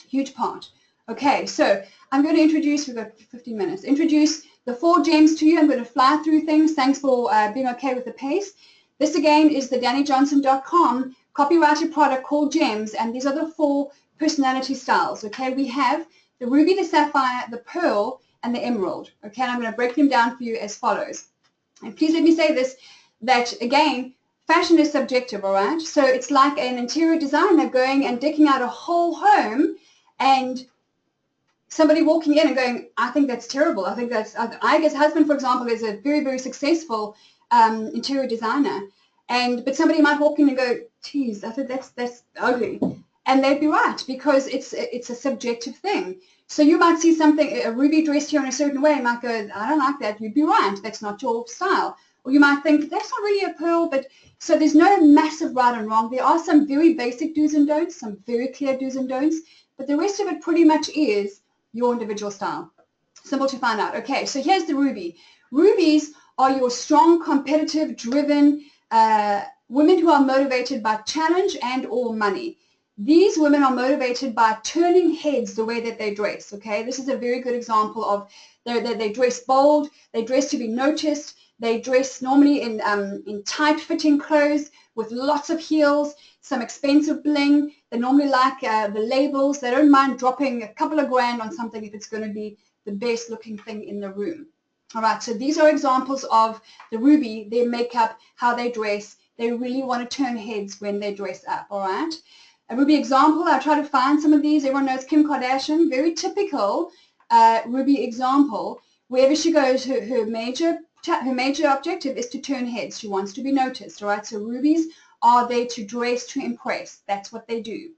[SPEAKER 1] Huge part. Okay, so I'm going to introduce, we've got 15 minutes, introduce the 4 gems to you. I'm going to fly through things. Thanks for being okay with the pace. This again is the DannyJohnson.com copyrighted product called Gems, and these are the 4 personality styles. Okay, we have the ruby, the sapphire, the pearl, and the emerald. Okay, and I'm going to break them down for you as follows. And please let me say this, that again, fashion is subjective, all right? So it's like an interior designer going and decking out a whole home and somebody walking in and going, I think that's terrible. I think that's, I guess husband, for example, is a very, very successful interior designer. But somebody might walk in and go, geez, I think that's ugly. And they'd be right, because it's a subjective thing. So you might see something, a ruby dressed here in a certain way, and might go, I don't like that. You'd be right. That's not your style. Or you might think, that's not really a pearl. But so there's no massive right and wrong. There are some very basic do's and don'ts, some very clear do's and don'ts. But the rest of it pretty much is your individual style. Simple to find out. Okay, so here's the ruby. Rubies are your strong, competitive, driven women who are motivated by challenge and or money. These women are motivated by turning heads the way that they dress, okay? This is a very good example of they dress bold, they dress to be noticed, they dress normally in tight-fitting clothes with lots of heels, some expensive bling. They normally like the labels. They don't mind dropping a couple of grand on something if it's going to be the best-looking thing in the room. All right, so these are examples of the ruby, their makeup, how they dress. They really want to turn heads when they dress up, all right? A ruby example, I try to find some of these. Everyone knows Kim Kardashian, very typical ruby example. Wherever she goes, her major objective is to turn heads. She wants to be noticed, all right? So rubies are there to dress to impress. That's what they do.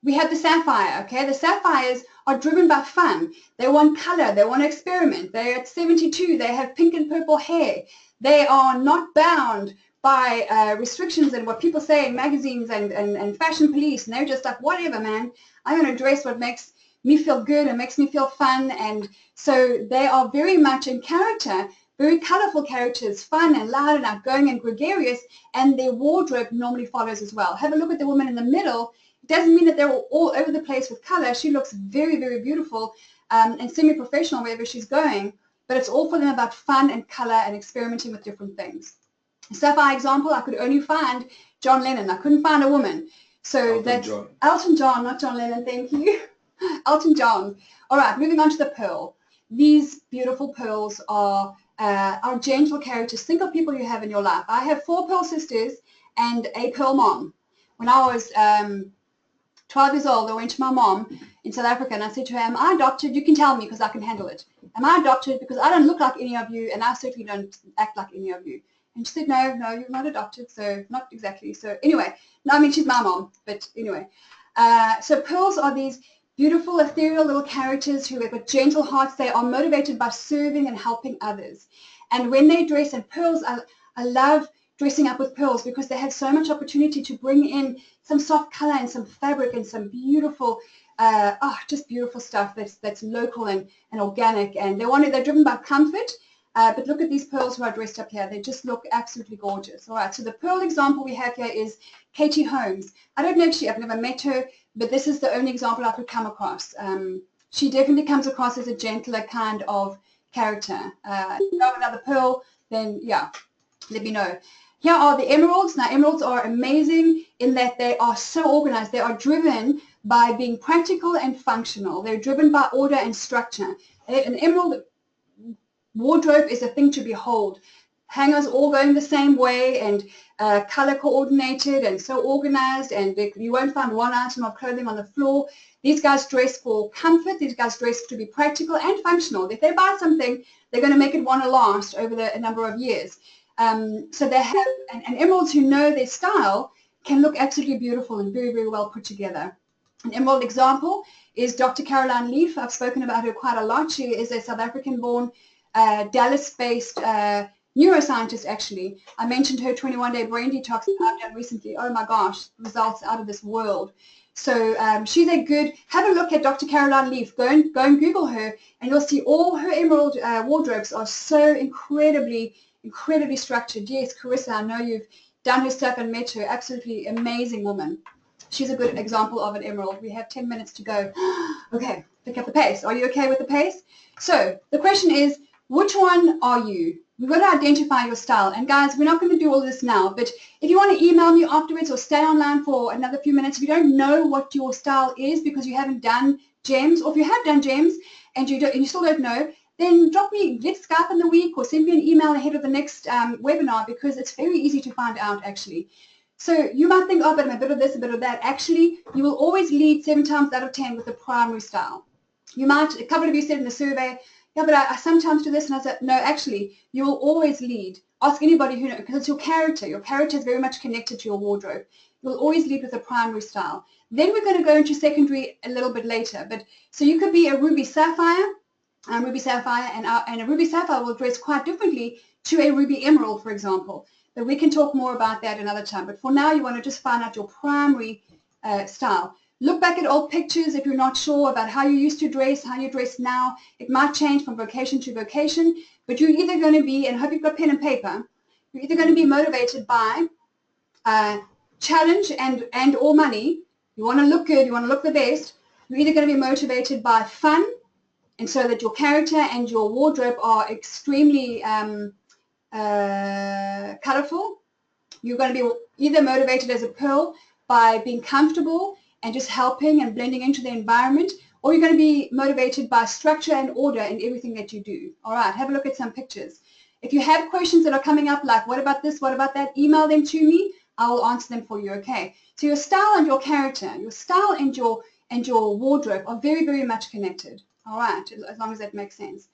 [SPEAKER 1] We have the sapphire, okay? The sapphires are driven by fun. They want color. They want to experiment. They're at 72. They have pink and purple hair. They are not bound by restrictions and what people say in magazines and fashion police. And they're just like, whatever, man. I'm going to dress what makes me feel good and makes me feel fun. And so they are very much in character, very colorful characters, fun and loud and outgoing and gregarious, and their wardrobe normally follows as well. Have a look at the woman in the middle. It doesn't mean that they're all over the place with color. She looks very, very beautiful and semi-professional wherever she's going, but it's all for them about fun and color and experimenting with different things. Sapphire example, I could only find John Lennon. I couldn't find a woman. So
[SPEAKER 5] Elton
[SPEAKER 1] that's
[SPEAKER 5] John.
[SPEAKER 1] Elton John, not John Lennon, thank you. Elton John. All right, moving on to the pearl. These beautiful pearls are gentle characters. Think of people you have in your life. I have 4 pearl sisters and a pearl mom. When I was 12 years old, I went to my mom in South Africa and I said to her, am I adopted? You can tell me because I can handle it. Am I adopted? Because I don't look like any of you and I certainly don't act like any of you. And she said, no, you're not adopted, so not exactly. So anyway, no, I mean, she's my mom, but anyway. So pearls are these beautiful, ethereal little characters who have got gentle hearts. They are motivated by serving and helping others. And when they dress, and pearls, I love dressing up with pearls because they have so much opportunity to bring in some soft color and some fabric and some beautiful, just beautiful stuff that's local and organic. And they're driven by comfort. But look at these pearls who are dressed up here. They just look absolutely gorgeous. All right, so the pearl example we have here is Katie Holmes. I don't know if I've never met her, but this is the only example I could come across. She definitely comes across as a gentler kind of character. If you know another pearl, then yeah, let me know. Here are the emeralds. Now, emeralds are amazing in that they are so organized. They are driven by being practical and functional. They're driven by order and structure. An emerald wardrobe is a thing to behold. Hangers all going the same way and color coordinated and so organized, and you won't find one item of clothing on the floor. These guys dress for comfort. These guys dress to be practical and functional. If they buy something, they're going to make it want to last over a number of years. So they have, and emeralds who know their style can look absolutely beautiful and very, very well put together. An emerald example is Dr. Caroline Leaf. I've spoken about her quite a lot. She is a South African-born Dallas-based neuroscientist, actually. I mentioned her 21-day brain detox that I've done recently. Oh my gosh, results out of this world. So she's a good, have a look at Dr. Caroline Leaf. Go and Google her and you'll see all her emerald wardrobes are so incredibly structured. Yes, Carissa, I know you've done her stuff and met her. Absolutely amazing woman. She's a good example of an emerald. We have 10 minutes to go. Okay, pick up the pace. Are you okay with the pace? So the question is, which one are you? We've got to identify your style. And guys, we're not going to do all this now, but if you want to email me afterwards or stay online for another few minutes, if you don't know what your style is because you haven't done gems, or if you have done gems and you still don't know, then drop me, let's Skype in the week or send me an email ahead of the next webinar, because it's very easy to find out actually. So you might think, oh, but I'm a bit of this, a bit of that. Actually, you will always lead 7 times out of 10 with the primary style. You might, a couple of you said in the survey, yeah, but I sometimes do this, and I said, no, actually, you will always lead. Ask anybody who knows, because it's your character. Your character is very much connected to your wardrobe. You'll always lead with a primary style. Then we're going to go into secondary a little bit later. But so you could be a ruby sapphire, and a ruby sapphire will dress quite differently to a ruby emerald, for example. But we can talk more about that another time. But for now, you want to just find out your primary style. Look back at old pictures if you're not sure about how you used to dress, how you dress now. It might change from vocation to vocation, but you're either going to be, and I hope you've got pen and paper, you're either going to be motivated by challenge and or money. You want to look good, you want to look the best. You're either going to be motivated by fun, and so that your character and your wardrobe are extremely colorful. You're going to be either motivated as a pearl by being comfortable and just helping and blending into the environment, or you're going to be motivated by structure and order in everything that you do. All right, have a look at some pictures. If you have questions that are coming up, like what about this, what about that, email them to me. I will answer them for you, okay? So your style and your character, your style and your wardrobe are very, very much connected. All right, as long as that makes sense.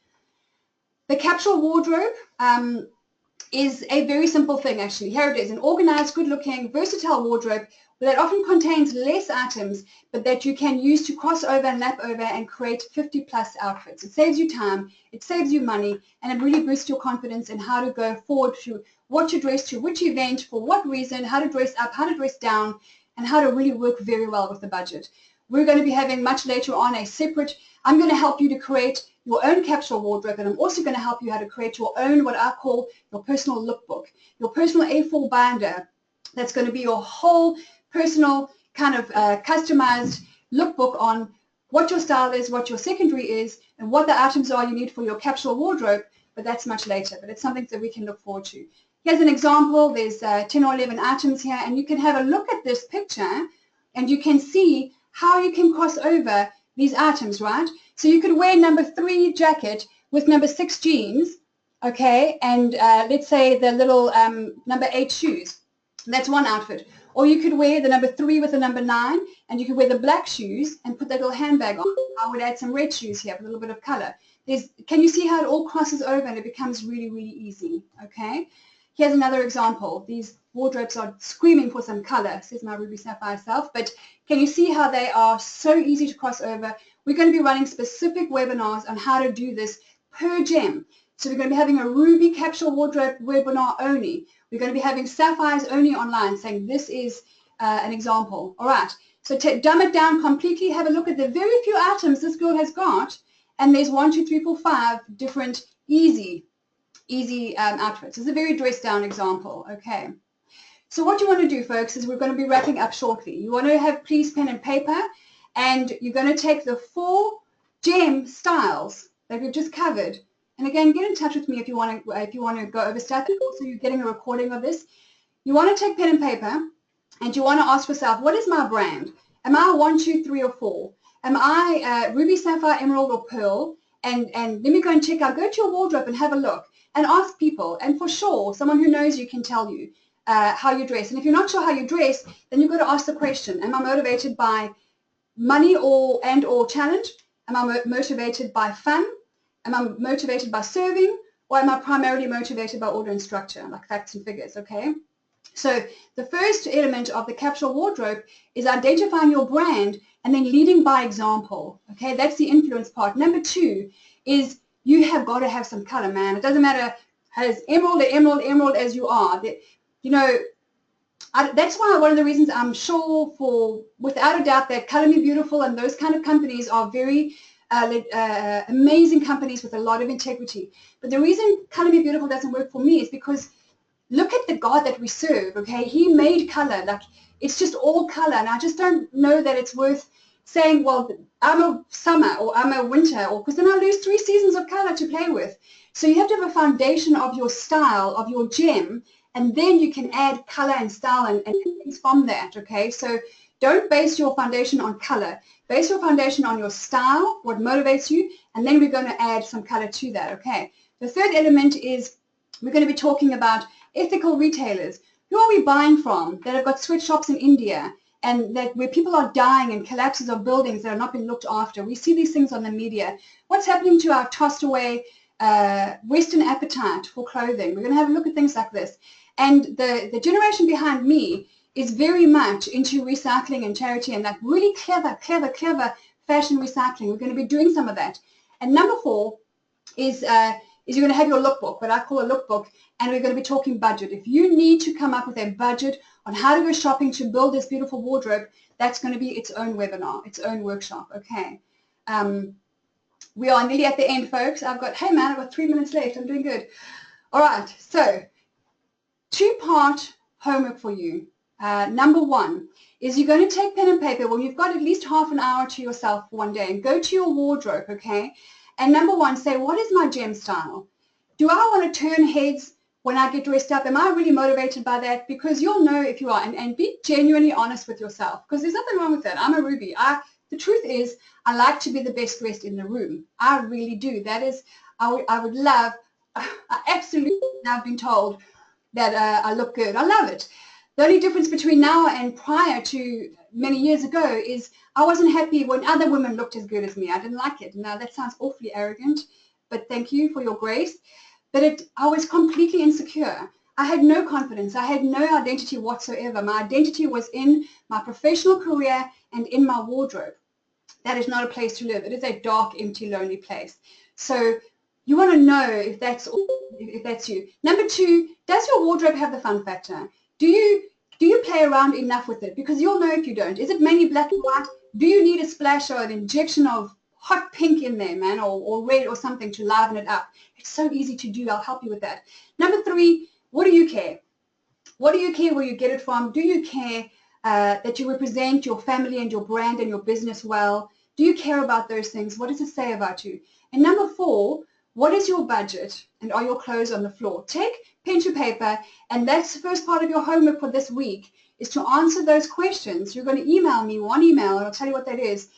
[SPEAKER 1] The capsule wardrobe is a very simple thing, actually. Here it is, an organized, good-looking, versatile wardrobe that often contains less items, but that you can use to cross over and lap over and create 50-plus outfits. It saves you time, it saves you money, and it really boosts your confidence in how to go forward to what to dress to, which event, for what reason, how to dress up, how to dress down, and how to really work very well with the budget. We're going to be having much later on a separate, I'm going to help you to create your own capsule wardrobe, and I'm also going to help you how to create your own, what I call your personal lookbook, your personal A4 binder. That's going to be your whole personal kind of customized lookbook on what your style is, what your secondary is, and what the items are you need for your capsule wardrobe, but that's much later, but it's something that we can look forward to. Here's an example. There's 10 or 11 items here, and you can have a look at this picture, and you can see how you can cross over these items, right? So you could wear number 3 jacket with number 6 jeans, okay, and let's say the little number 8 shoes. That's one outfit. Or you could wear the number 3 with the number 9, and you could wear the black shoes and put that little handbag on. I would add some red shoes here with a little bit of color. Can you see how it all crosses over and it becomes really, really easy, okay? Here's another example. These wardrobes are screaming for some color, says my Ruby Sapphire self, but can you see how they are so easy to cross over? We're going to be running specific webinars on how to do this per gem. So we're going to be having a Ruby capsule wardrobe webinar only. We're going to be having Sapphires only online, saying this is an example. All right, so dumb it down completely. Have a look at the very few items this girl has got, and there's 1, 2, 3, 4, 5 different easy outfits. It's a very dressed down example, okay? So what you want to do, folks, is we're going to be wrapping up shortly. You want to have, please, pen and paper, and you're going to take the 4 gem styles that we've just covered. And again, get in touch with me if you want to go over stuff. And also, you're getting a recording of this. You want to take pen and paper, and you want to ask yourself, what is my brand? Am I 1, 2, 3, or 4? Am I Ruby, Sapphire, Emerald, or Pearl? And let me go and check out. Go to your wardrobe and have a look and ask people. And for sure, someone who knows you can tell you how you dress. And if you're not sure how you dress, then you've got to ask the question, am I motivated by money or challenge? Am I motivated by fun? Am I motivated by serving? Or am I primarily motivated by order and structure, like facts and figures, okay? So the first element of the capsule wardrobe is identifying your brand and then leading by example, okay? That's the influence part. Number 2 is you have got to have some color, man. It doesn't matter as emerald as you are. You know, that's why one of the reasons I'm sure without a doubt, that Color Me Beautiful and those kind of companies are very amazing companies with a lot of integrity. But the reason Color Me Beautiful doesn't work for me is because look at the God that we serve, okay? He made color, like it's just all color, and I just don't know that it's worth saying, well, I'm a summer or I'm a winter, or because then I lose 3 seasons of color to play with. So you have to have a foundation of your style, of your gem, and then you can add color and style and things from that, okay? So don't base your foundation on color. Base your foundation on your style, what motivates you, and then we're going to add some color to that, okay? The third element is we're going to be talking about ethical retailers. Who are we buying from that have got sweatshops in India and that where people are dying and collapses of buildings that have not been looked after? We see these things on the media. What's happening to our tossed away Western appetite for clothing? We're going to have a look at things like this. And the generation behind me is very much into recycling and charity and like really clever fashion recycling. We're going to be doing some of that. And number 4 is you're going to have your lookbook, what I call a lookbook, and we're going to be talking budget. If you need to come up with a budget on how to go shopping to build this beautiful wardrobe, that's going to be its own webinar, its own workshop, okay? We are nearly at the end, folks. I've got 3 minutes left. I'm doing good. All right, so 2-part homework for you. Number 1 is you're going to take pen and paper. Well, you've got at least half an hour to yourself one day and go to your wardrobe, okay? And number 1, say, what is my gem style? Do I want to turn heads when I get dressed up? Am I really motivated by that? Because you'll know if you are. And be genuinely honest with yourself, because there's nothing wrong with that. I'm a Ruby. The truth is, I like to be the best dressed in the room. I really do. That is, I would love, I absolutely love being told that I look good. I love it. The only difference between now and prior to many years ago is I wasn't happy when other women looked as good as me. I didn't like it. Now, that sounds awfully arrogant, but thank you for your grace. But I was completely insecure. I had no confidence. I had no identity whatsoever. My identity was in my professional career and in my wardrobe. That is not a place to live. It is a dark, empty, lonely place. So you want to know if that's you. Number 2, does your wardrobe have the fun factor? Do you play around enough with it? Because you'll know if you don't. Is it mainly black and white? Do you need a splash or an injection of hot pink in there, man, or red or something to liven it up? It's so easy to do. I'll help you with that. Number 3, what do you care? What do you care where you get it from? Do you care that you represent your family and your brand and your business well? Do you care about those things? What does it say about you? And number 4, what is your budget and are your clothes on the floor? Take pen to paper, and that's the first part of your homework for this week, is to answer those questions. You're going to email me one email, and I'll tell you what that is.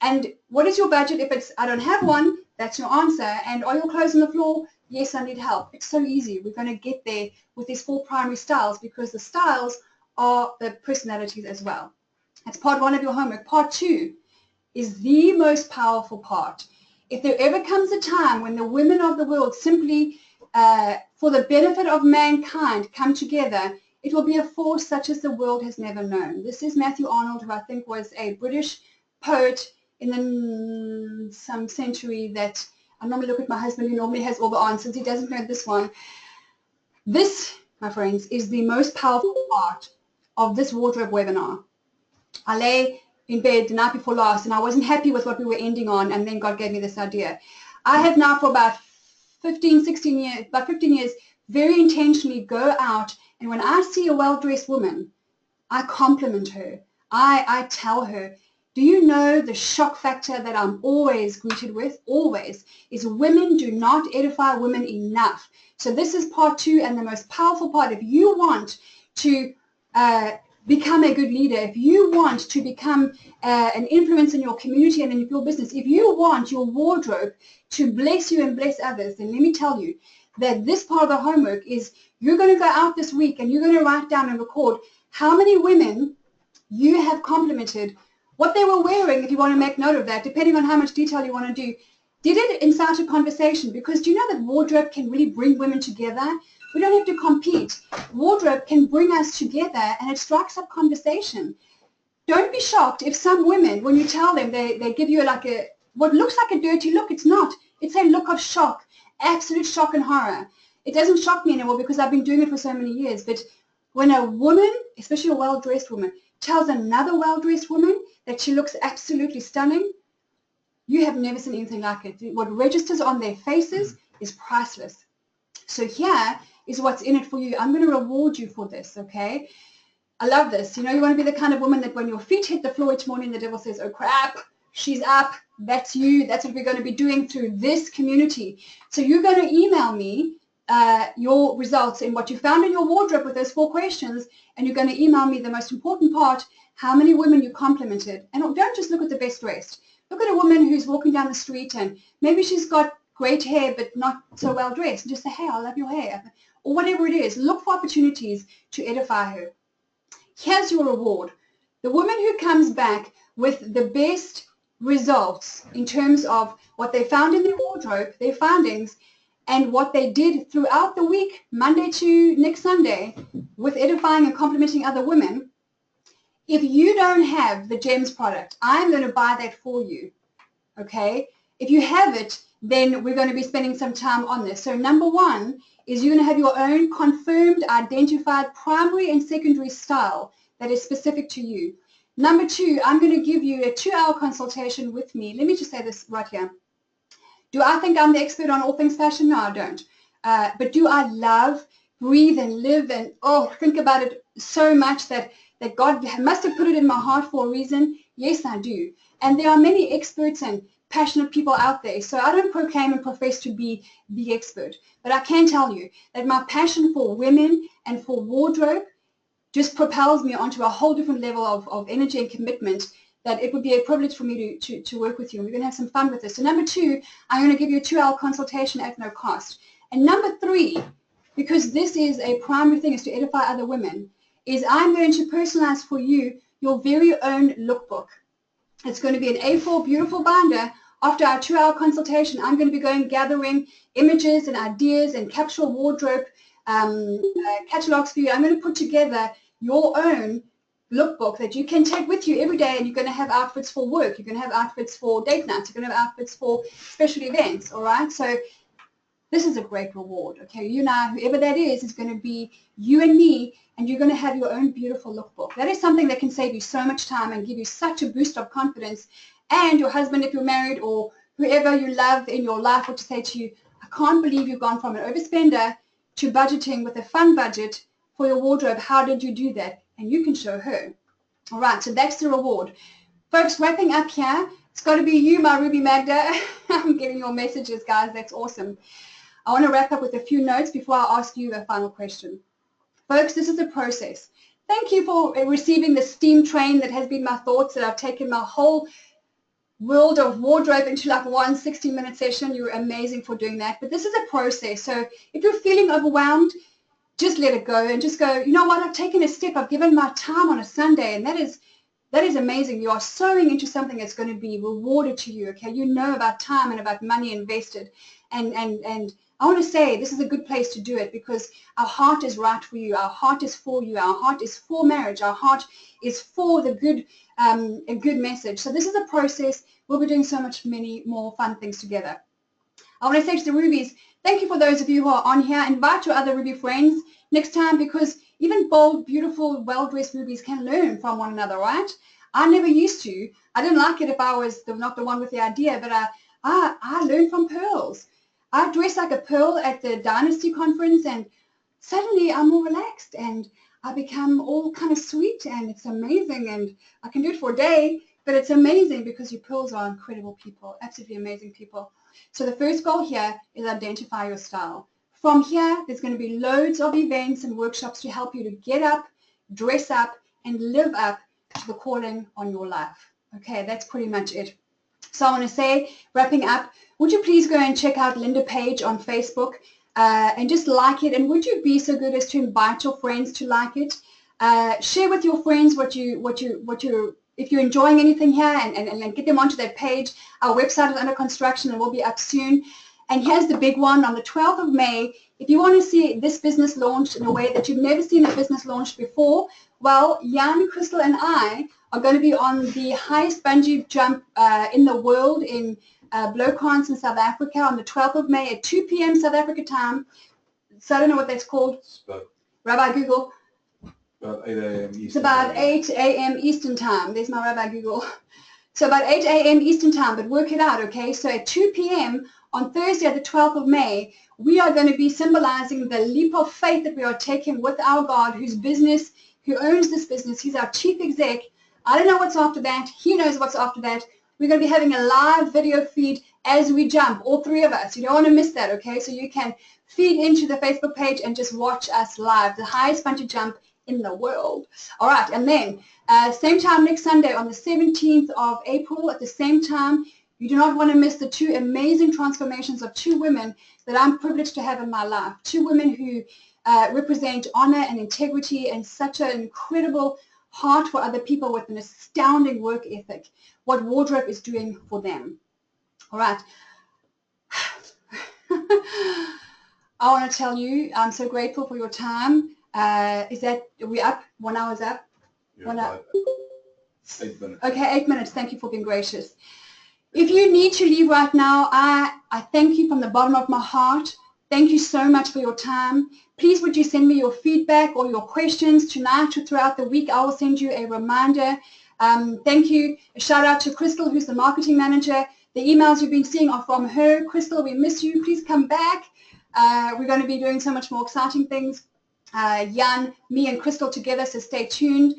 [SPEAKER 1] And what is your budget? If it's, I don't have one, that's your answer. And are your clothes on the floor? Yes, I need help. It's so easy. We're going to get there with these 4 primary styles, because the styles are the personalities as well. That's part 1 of your homework. Part 2 is the most powerful part. If there ever comes a time when the women of the world simply, for the benefit of mankind, come together, it will be a force such as the world has never known. This is Matthew Arnold, who I think was a British poet in some century that, I normally look at my husband, who normally has all the answers. He doesn't know this one. This, my friends, is the most powerful part of this wardrobe webinar. I lay in bed the night before last, and I wasn't happy with what we were ending on, and then God gave me this idea. I have now for about 15 years, very intentionally go out, and when I see a well-dressed woman, I compliment her. I tell her, do you know the shock factor that I'm always greeted with, always, is women do not edify women enough. So this is part 2 and the most powerful part. If you want to become a good leader, if you want to become an influence in your community and in your business, if you want your wardrobe to bless you and bless others, then let me tell you that this part of the homework is you're going to go out this week and you're going to write down and record how many women you have complimented, what they were wearing, if you want to make note of that, depending on how much detail you want to do. Did it incite a conversation? Because do you know that wardrobe can really bring women together? We don't have to compete. Wardrobe can bring us together, and it strikes up conversation. Don't be shocked if some women, when you tell them, they give you like a, what looks like a dirty look. It's not. It's a look of shock, absolute shock and horror. It doesn't shock me anymore because I've been doing it for so many years. But when a woman, especially a well-dressed woman, tells another well-dressed woman that she looks absolutely stunning, you have never seen anything like it. What registers on their faces is priceless. So here is what's in it for you. I'm going to reward you for this, okay? I love this. You know, you want to be the kind of woman that when your feet hit the floor each morning, the devil says, oh crap, she's up. That's you. That's what we're going to be doing through this community. So you're going to email me your results and what you found in your wardrobe with those 4 questions, and you're going to email me the most important part, how many women you complimented. And don't just look at the best dressed. Look at a woman who's walking down the street and maybe she's got great hair but not so well dressed, and just say, hey, I love your hair, or whatever it is. Look for opportunities to edify her. Here's your reward. The woman who comes back with the best results in terms of what they found in their wardrobe, their findings, and what they did throughout the week, Monday to next Sunday, with edifying and complimenting other women, if you don't have the GEMS product, I'm going to buy that for you, okay? If you have it, then we're going to be spending some time on this. So number 1 is you're going to have your own confirmed, identified primary and secondary style that is specific to you. Number 2, I'm going to give you a 2-hour consultation with me. Let me just say this right here. Do I think I'm the expert on all things fashion? No, I don't. But do I love, breathe, and live and, think about it so much that God must have put it in my heart for a reason? Yes, I do. And there are many experts and passionate people out there. So I don't proclaim and profess to be the expert. But I can tell you that my passion for women and for wardrobe just propels me onto a whole different level of energy and commitment, that it would be a privilege for me to work with you. And we're going to have some fun with this. So number 2, I'm going to give you a 2-hour consultation at no cost. And number 3, because this is a primary thing, is to edify other women, is I'm going to personalize for you your very own lookbook. It's going to be an A4 beautiful binder. After our 2-hour consultation, I'm going to be gathering images and ideas and capsule wardrobe catalogs for you. I'm going to put together your own lookbook that you can take with you every day, and you're going to have outfits for work, you're going to have outfits for date nights, you're going to have outfits for special events, all right? So this is a great reward. Okay, you now, whoever that is going to be you and me, and you're going to have your own beautiful lookbook. That is something that can save you so much time and give you such a boost of confidence. And your husband, if you're married, or whoever you love in your life, will to say to you, I can't believe you've gone from an overspender to budgeting with a fun budget for your wardrobe. How did you do that? And you can show her. All right, so that's the reward. Folks, wrapping up here, it's got to be you, my Ruby Magda. I'm getting your messages, guys. That's awesome. I want to wrap up with a few notes before I ask you the final question. Folks, this is a process. Thank you for receiving the steam train that has been my thoughts, that I've taken my whole world of wardrobe into like one 60-minute session. You're amazing for doing that. But this is a process. So if you're feeling overwhelmed, just let it go and just go, you know what, I've taken a step. I've given my time on a Sunday, and that is amazing. You are sowing into something that's going to be rewarded to you. Okay, you know about time and about money invested, and I want to say this is a good place to do it, because our heart is right for you. Our heart is for you. Our heart is for marriage. Our heart is for the good, a good message. So this is a process. We'll be doing so many more fun things together. I want to say to the Rubies, thank you for those of you who are on here. Invite your other Ruby friends next time, because even bold, beautiful, well-dressed Rubies can learn from one another, right? I never used to. I didn't like it if I was not the one with the idea, but I learned from pearls. I dress like a pearl at the Dynasty conference, and suddenly I'm more relaxed and I become all kind of sweet, and it's amazing. And I can do it for a day, but it's amazing because your pearls are incredible people, absolutely amazing people. So the first goal here is identify your style. From here, there's going to be loads of events and workshops to help you to get up, dress up, and live up to the calling on your life. Okay, that's pretty much it. So I want to say, wrapping up, would you please go and check out LindaPaige on Facebook and just like it? And would you be so good as to invite your friends to like it? Share with your friends if you're enjoying anything here, and get them onto that page. Our website is under construction and will be up soon. And here's the big one. On the 12th of May, if you want to see this business launched in a way that you've never seen a business launched before, well, Jan, Crystal, and I are going to be on the highest bungee jump in the world in Bloemfontein in South Africa on the 12th of May at 2 p.m. South Africa time. So I don't know what that's called. Rabbi Google.
[SPEAKER 5] About 8 a.m. Eastern.
[SPEAKER 1] It's about 8 a.m. Eastern time. There's my Rabbi Google. So about 8 a.m. Eastern time, but work it out, okay? So at 2 p.m. on Thursday, the 12th of May, we are going to be symbolizing the leap of faith that we are taking with our God, who owns this business. He's our chief exec. I don't know what's after that. He knows what's after that. We're going to be having a live video feed as we jump, all three of us. You don't want to miss that, okay? So you can feed into the Facebook page and just watch us live, the highest bungee jump in the world. All right, and then same time next Sunday on the 17th of April at the same time. You do not want to miss the two amazing transformations of two women that I'm privileged to have in my life. Two women who represent honor and integrity and such an incredible heart for other people with an astounding work ethic. What wardrobe is doing for them. All right. I want to tell you, I'm so grateful for your time. Are we up? 1 hour's up?
[SPEAKER 5] Yeah,
[SPEAKER 1] 1 hour.
[SPEAKER 5] 8 minutes.
[SPEAKER 1] Okay, 8 minutes. Thank you for being gracious. If you need to leave right now, I thank you from the bottom of my heart. Thank you so much for your time. Please would you send me your feedback or your questions tonight or throughout the week. I will send you a reminder. Thank you. A shout out to Crystal, who's the marketing manager. The emails you've been seeing are from her. Crystal, we miss you. Please come back. We're going to be doing so much more exciting things. Jan, me and Crystal together, so stay tuned.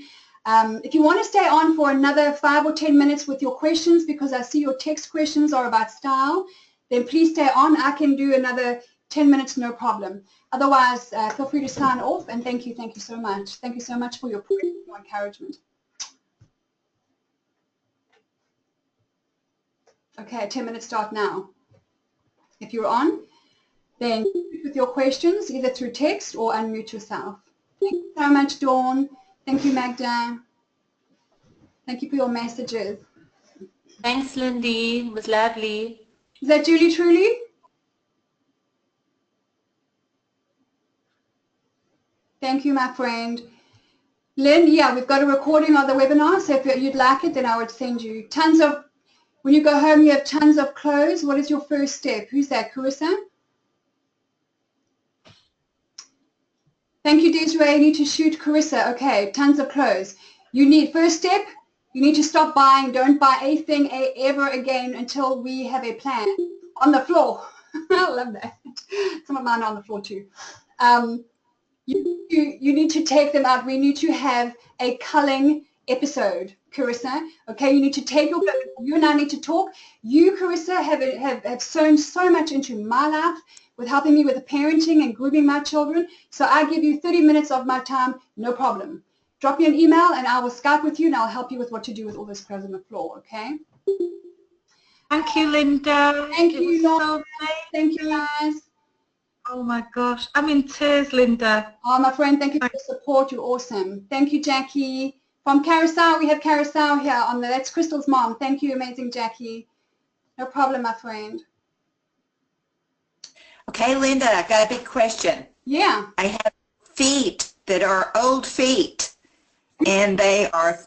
[SPEAKER 1] If you want to stay on for another 5 or 10 minutes with your questions, because I see your text questions are about style, then please stay on. I can do another 10 minutes, no problem. Otherwise, feel free to sign off, and thank you so much. Thank you so much for your encouragement. Okay, 10 minutes start now. If you're on, then with your questions, either through text or unmute yourself. Thank you so much, Dawn. Thank you, Magda. Thank you for your messages.
[SPEAKER 2] Thanks, Lindy. It was lovely.
[SPEAKER 1] Is that Julie Truly? Thank you, my friend. Lynn, yeah, we've got a recording of the webinar, so if you'd like it, then I would send you tons of, when you go home, you have tons of clothes. What is your first step? Who's that, Carissa? Thank you, Desiree. You need to shoot Carissa. Okay, tons of clothes. You need, first step, you need to stop buying. Don't buy anything ever again until we have a plan. On the floor. I love that. Some of mine are on the floor too. You need to take them out. We need to have a culling episode, Carissa. Okay, you need to take you and I need to talk. You, Carissa, have sown so much into my life with helping me with the parenting and grooming my children. So I give you 30 minutes of my time, no problem. Drop me an email and I will Skype with you and I'll help you with what to do with all this clothes on the floor, okay?
[SPEAKER 2] Thank you, Linda.
[SPEAKER 1] Thank you,
[SPEAKER 2] So
[SPEAKER 1] thank you, guys.
[SPEAKER 2] Oh my gosh, I'm in tears, Linda.
[SPEAKER 1] Oh, my friend, thank you for the support. You're awesome. Thank you, Jackie. From Carousel, we have Carousel here on the, that's Crystal's mom. Thank you, amazing Jackie. No problem, my friend.
[SPEAKER 6] Okay, Linda, I've got a big question.
[SPEAKER 1] Yeah.
[SPEAKER 6] I have feet that are old feet, and they are...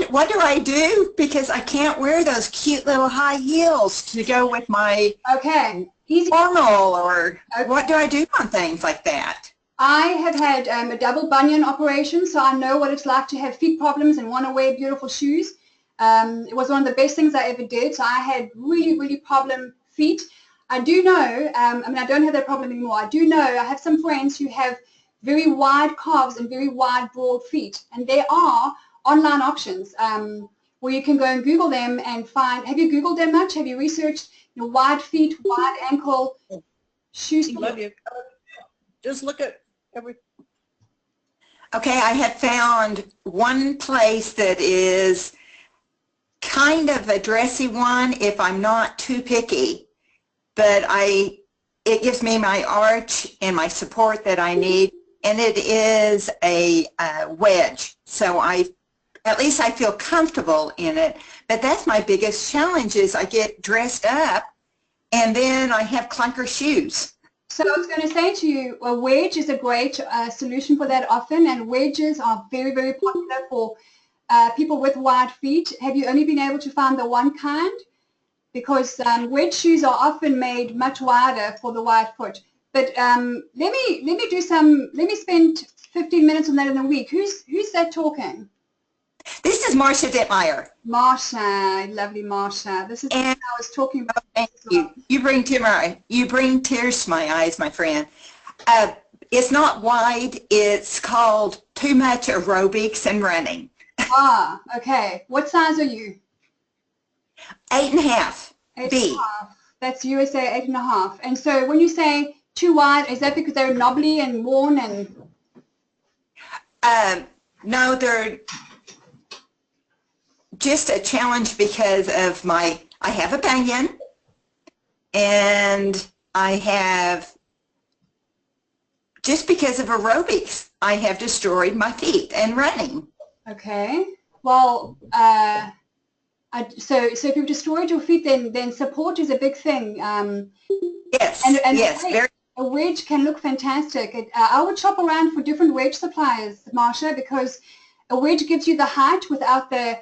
[SPEAKER 6] What do I do? Because I can't wear those cute little high heels to go with my
[SPEAKER 1] easy
[SPEAKER 6] formal, or what do I do on things like that?
[SPEAKER 1] I have had a double bunion operation, so I know what it's like to have feet problems and want to wear beautiful shoes. It was one of the best things I ever did. So I had really, really problem feet. I do know, I mean, I don't have that problem anymore. I do know, I have some friends who have very wide calves and very wide, broad feet. And there are online options where you can go and Google them and find, have you Googled them much? Have you researched wide feet, wide ankle shoes?
[SPEAKER 3] Just look at every...
[SPEAKER 6] Okay, I have found one place that is kind of a dressy one if I'm not too picky, but it gives me my arch and my support that I need, and it is a wedge, so at least I feel comfortable in it. But that's my biggest challenge, is I get dressed up and then I have clunker shoes.
[SPEAKER 1] So I was going to say to you, a wedge is a great solution for that often, and wedges are very, very popular for people with wide feet. Have you only been able to find the one kind? Because wedge shoes are often made much wider for the wide foot. But let me spend 15 minutes on that in a week. Who's that talking?
[SPEAKER 6] This is Marcia Dittmeyer.
[SPEAKER 1] Marsha, lovely Marsha. This is what I was talking about.
[SPEAKER 6] Thank you. You bring tears to my eyes, my friend. It's not wide. It's called Too Much Aerobics and Running.
[SPEAKER 1] Ah, okay. What size are you?
[SPEAKER 6] 8.5. B.
[SPEAKER 1] 8.5. That's USA 8.5. And so when you say too wide, is that because they're knobbly and worn and?
[SPEAKER 6] No, they're just a challenge because of I have a bunion, and I have, just because of aerobics, I have destroyed my feet and running.
[SPEAKER 1] Okay. Well, so if you've destroyed your feet, then support is a big thing.
[SPEAKER 6] Yes.
[SPEAKER 1] And
[SPEAKER 6] yes.
[SPEAKER 1] A wedge can look fantastic. I would shop around for different wedge suppliers, Marsha, because a wedge gives you the height without the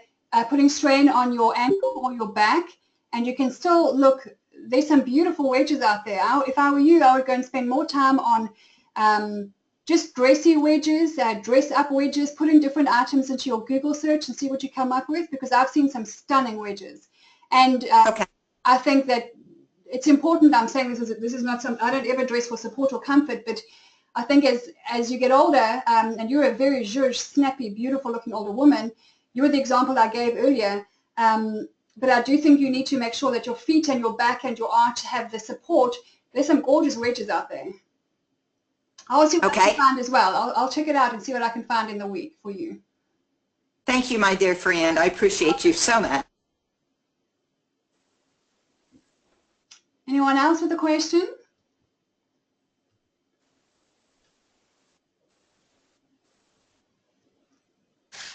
[SPEAKER 1] putting strain on your ankle or your back, and you can still look. There's some beautiful wedges out there. If I were you, I would go and spend more time on just dressy wedges, dress-up wedges. Put in different items into your Google search and see what you come up with, because I've seen some stunning wedges. And I think that it's important. I'm saying this is not some. I don't ever dress for support or comfort, but I think as you get older, and you're a very zhuzh, snappy, beautiful-looking older woman. You're the example I gave earlier. But I do think you need to make sure that your feet and your back and your arch have the support. There's some gorgeous wedges out there. I'll see what I can find as well. I'll check it out and see what I can find in the week for you.
[SPEAKER 6] Thank you, my dear friend. I appreciate you so much.
[SPEAKER 1] Anyone else with a question?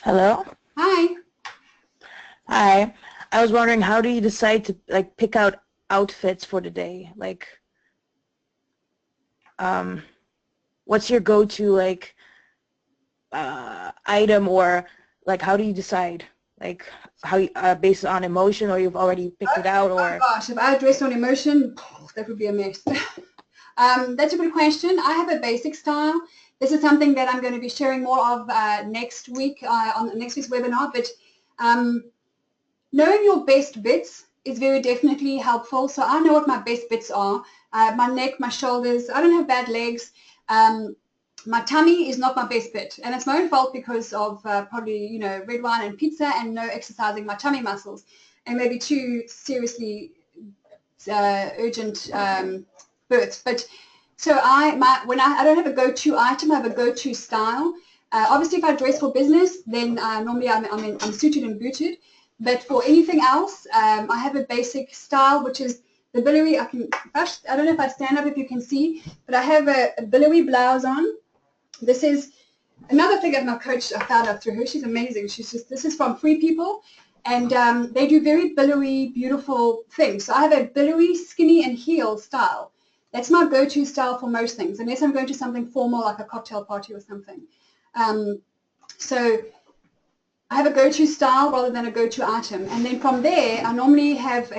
[SPEAKER 4] Hello?
[SPEAKER 1] Hi.
[SPEAKER 4] Hi. I was wondering, how do you decide to pick out outfits for the day? What's your go-to item, or how do you decide? How based on emotion, or you've already picked it out, or?
[SPEAKER 1] Oh gosh, if I dressed on emotion, that would be a mess. That's a good question. I have a basic style. This is something that I'm going to be sharing more of next week on next week's webinar. But knowing your best bits is very definitely helpful. So I know what my best bits are. My neck, my shoulders. I don't have bad legs. My tummy is not my best bit, and it's my own fault because of probably red wine and pizza and no exercising my tummy muscles, and maybe too seriously urgent births. But so I don't have a go-to item. I have a go-to style. Obviously, if I dress for business, then normally I'm suited and booted. But for anything else, I have a basic style, which is the billowy. I don't know if I stand up if you can see, but I have a billowy blouse on. This is another thing that my coach, I found out through her. She's amazing. This is from Free People, and they do very billowy, beautiful things. So I have a billowy, skinny, and heel style. That's my go-to style for most things, unless I'm going to something formal like a cocktail party or something. So I have a go-to style rather than a go-to item. And then from there, I normally have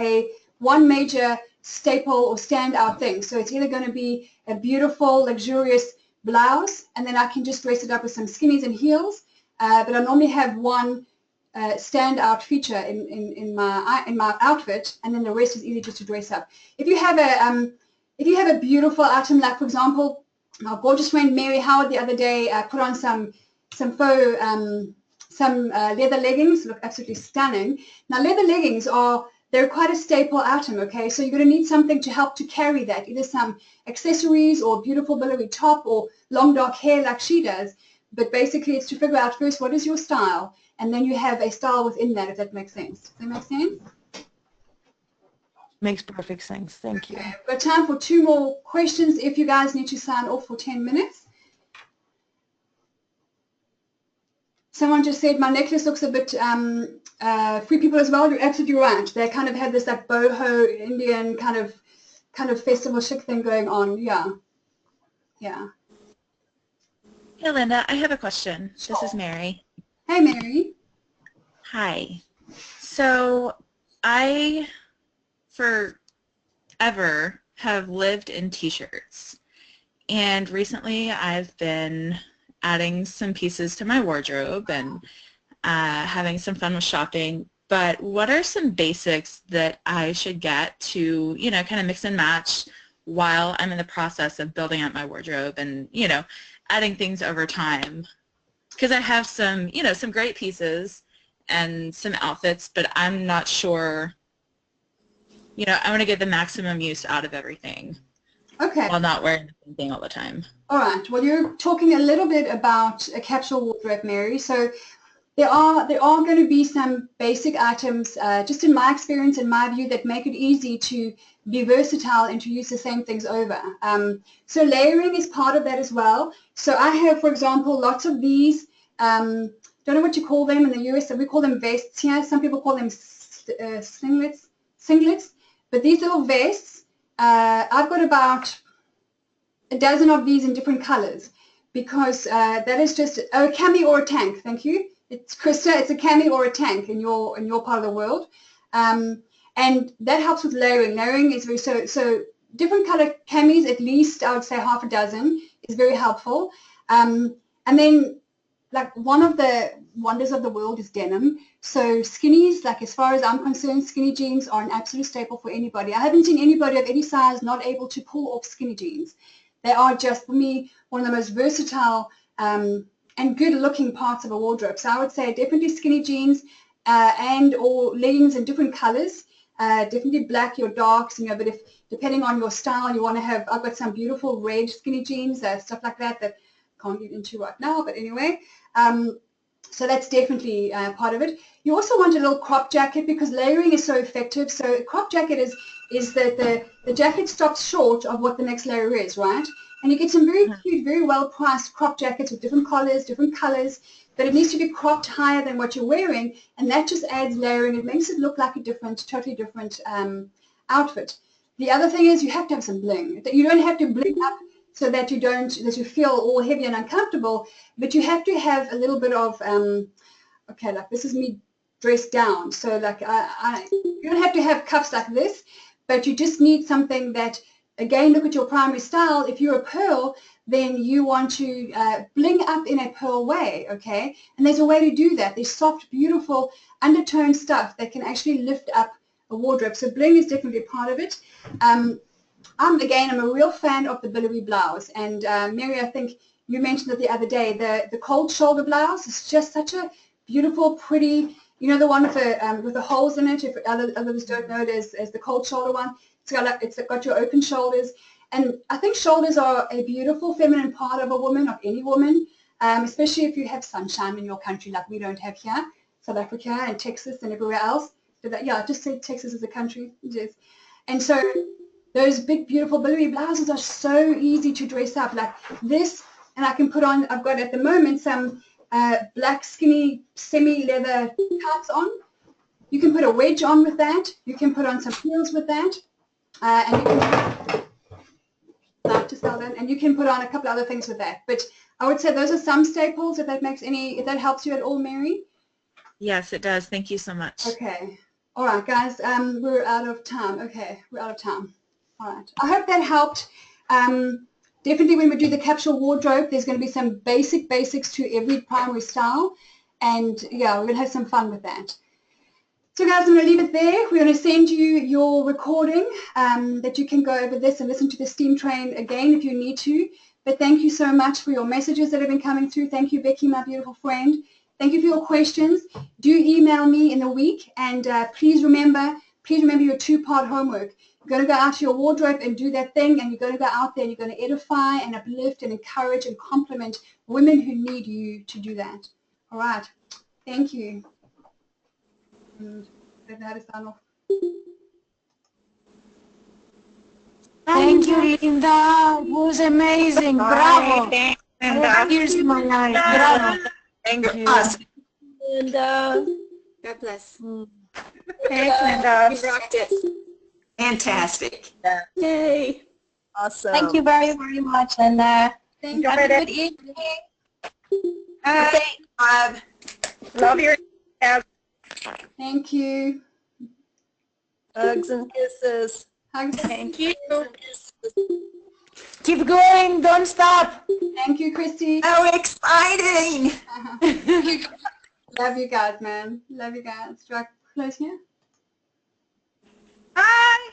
[SPEAKER 1] one major staple or standout thing. So it's either going to be a beautiful, luxurious blouse, and then I can just dress it up with some skinnies and heels. But I normally have one standout feature in my outfit, and then the rest is easy just to dress up. If you have a beautiful item, like for example, my gorgeous friend Mary Howard the other day put on some faux leather leggings, look absolutely stunning. Now leather leggings they're quite a staple item, okay? So you're going to need something to help to carry that, either some accessories or beautiful billowy top or long dark hair like she does. But basically it's to figure out first what is your style, and then you have a style within that, if that makes sense. Does that make sense?
[SPEAKER 4] Makes perfect sense. Thank you.
[SPEAKER 1] Okay, we've got time for 2 more questions if you guys need to sign off for 10 minutes. Someone just said my necklace looks a bit Free People as well. You're absolutely right. They kind of have this like boho Indian kind of festival chic thing going on. Yeah.
[SPEAKER 7] Hey Linda, I have a question.
[SPEAKER 1] Sure.
[SPEAKER 7] This is Mary.
[SPEAKER 1] Hey Mary.
[SPEAKER 7] Hi. So I forever have lived in t-shirts, and recently I've been adding some pieces to my wardrobe and having some fun with shopping. But what are some basics that I should get to, kind of mix and match while I'm in the process of building out my wardrobe and, adding things over time? Because I have some, some great pieces and some outfits, but I'm not sure, I want to get the maximum use out of everything.
[SPEAKER 1] Okay.
[SPEAKER 7] While not wearing the same thing all the time.
[SPEAKER 1] All right. Well, you're talking a little bit about a capsule wardrobe, Mary. So there are going to be some basic items, just in my experience, in my view, that make it easy to be versatile and to use the same things over. So layering is part of that as well. So I have, for example, lots of these. Don't know what you call them in the US. We call them vests here. Some people call them singlets. But these little vests. I've got about a dozen of these in different colors because that is just a cami or a tank. Thank you. It's Krista. It's a cami or a tank in your part of the world, and that helps with layering. Layering is very so different color camis. At least I would say half a dozen is very helpful, and then. Like one of the wonders of the world is denim. So skinnies, like as far as I'm concerned, skinny jeans are an absolute staple for anybody. I haven't seen anybody of any size not able to pull off skinny jeans. They are just, for me, one of the most versatile and good-looking parts of a wardrobe. So I would say definitely skinny jeans and or leggings in different colors. Definitely black, your darks, but if depending on your style, you want to have, I've got some beautiful red skinny jeans, stuff like that can't get into right now, but anyway. So that's definitely part of it. You also want a little crop jacket because layering is so effective. So a crop jacket is that the jacket stops short of what the next layer is, right? And you get some very cute, very well-priced crop jackets with different collars, different colors, but it needs to be cropped higher than what you're wearing, and that just adds layering. It makes it look like a totally different outfit. The other thing is you have to have some bling. You don't have to bling up so that you feel all heavy and uncomfortable, but you have to have a little bit of, okay, like this is me dressed down. So like you don't have to have cuffs like this, but you just need something that again, look at your primary style. If you're a pearl, then you want to bling up in a pearl way, okay? And there's a way to do that. There's soft, beautiful undertone stuff that can actually lift up a wardrobe. So bling is definitely a part of it. I'm a real fan of the billowy blouse. And Mary, I think you mentioned it the other day, the cold shoulder blouse is just such a beautiful, pretty, you know, the one with the holes in it. If others don't know it as the cold shoulder one, it's got your open shoulders. And I think shoulders are a beautiful feminine part of a woman, of any woman, especially if you have sunshine in your country like we don't have here, South Africa and Texas and everywhere else. So that, yeah, I just said Texas is a country. Yes. And so those big, beautiful billowy blouses are so easy to dress up like this. And I can put on, I've got at the moment some black skinny semi-leather tights on. You can put a wedge on with that. You can put on some heels with that. And you can like to sell that. And you can put on a couple other things with that. But I would say those are some staples, if that helps you at all, Mary.
[SPEAKER 7] Yes, it does. Thank you so much.
[SPEAKER 1] Okay. All right, guys, we're out of time. Okay, we're out of time. All right. I hope that helped. Definitely when we do the capsule wardrobe, there's going to be some basics to every primary style. And yeah, we're going to have some fun with that. So guys, I'm going to leave it there. We're going to send you your recording that you can go over this and listen to the steam train again if you need to. But thank you so much for your messages that have been coming through. Thank you, Becky, my beautiful friend. Thank you for your questions. Do email me in the week. And please remember your two-part homework. You're going to go out to your wardrobe and do that thing, and you're going to go out there and you're going to edify and uplift and encourage and compliment women who need you to do that. All right. Thank you. And I don't know how to sign off.
[SPEAKER 4] Thank you, Linda. It was amazing. Bravo.
[SPEAKER 6] Thanks, Linda.
[SPEAKER 4] Here's my life. Bravo.
[SPEAKER 6] Thank you.
[SPEAKER 3] Linda.
[SPEAKER 2] God bless.
[SPEAKER 6] Thanks, Linda.
[SPEAKER 2] You rocked it.
[SPEAKER 6] Fantastic.
[SPEAKER 3] Yay. Awesome.
[SPEAKER 4] Thank you very, very much, Linda.
[SPEAKER 1] Thank you.
[SPEAKER 4] Have a good evening.
[SPEAKER 6] Bye. Love your app.
[SPEAKER 1] Thank you.
[SPEAKER 3] Hugs and kisses.
[SPEAKER 1] Hugs.
[SPEAKER 2] Thank you.
[SPEAKER 4] Keep going. Don't stop.
[SPEAKER 1] Thank you, Christy.
[SPEAKER 6] So exciting.
[SPEAKER 1] Love you guys, man. Love you guys. Do I close here?
[SPEAKER 6] Bye.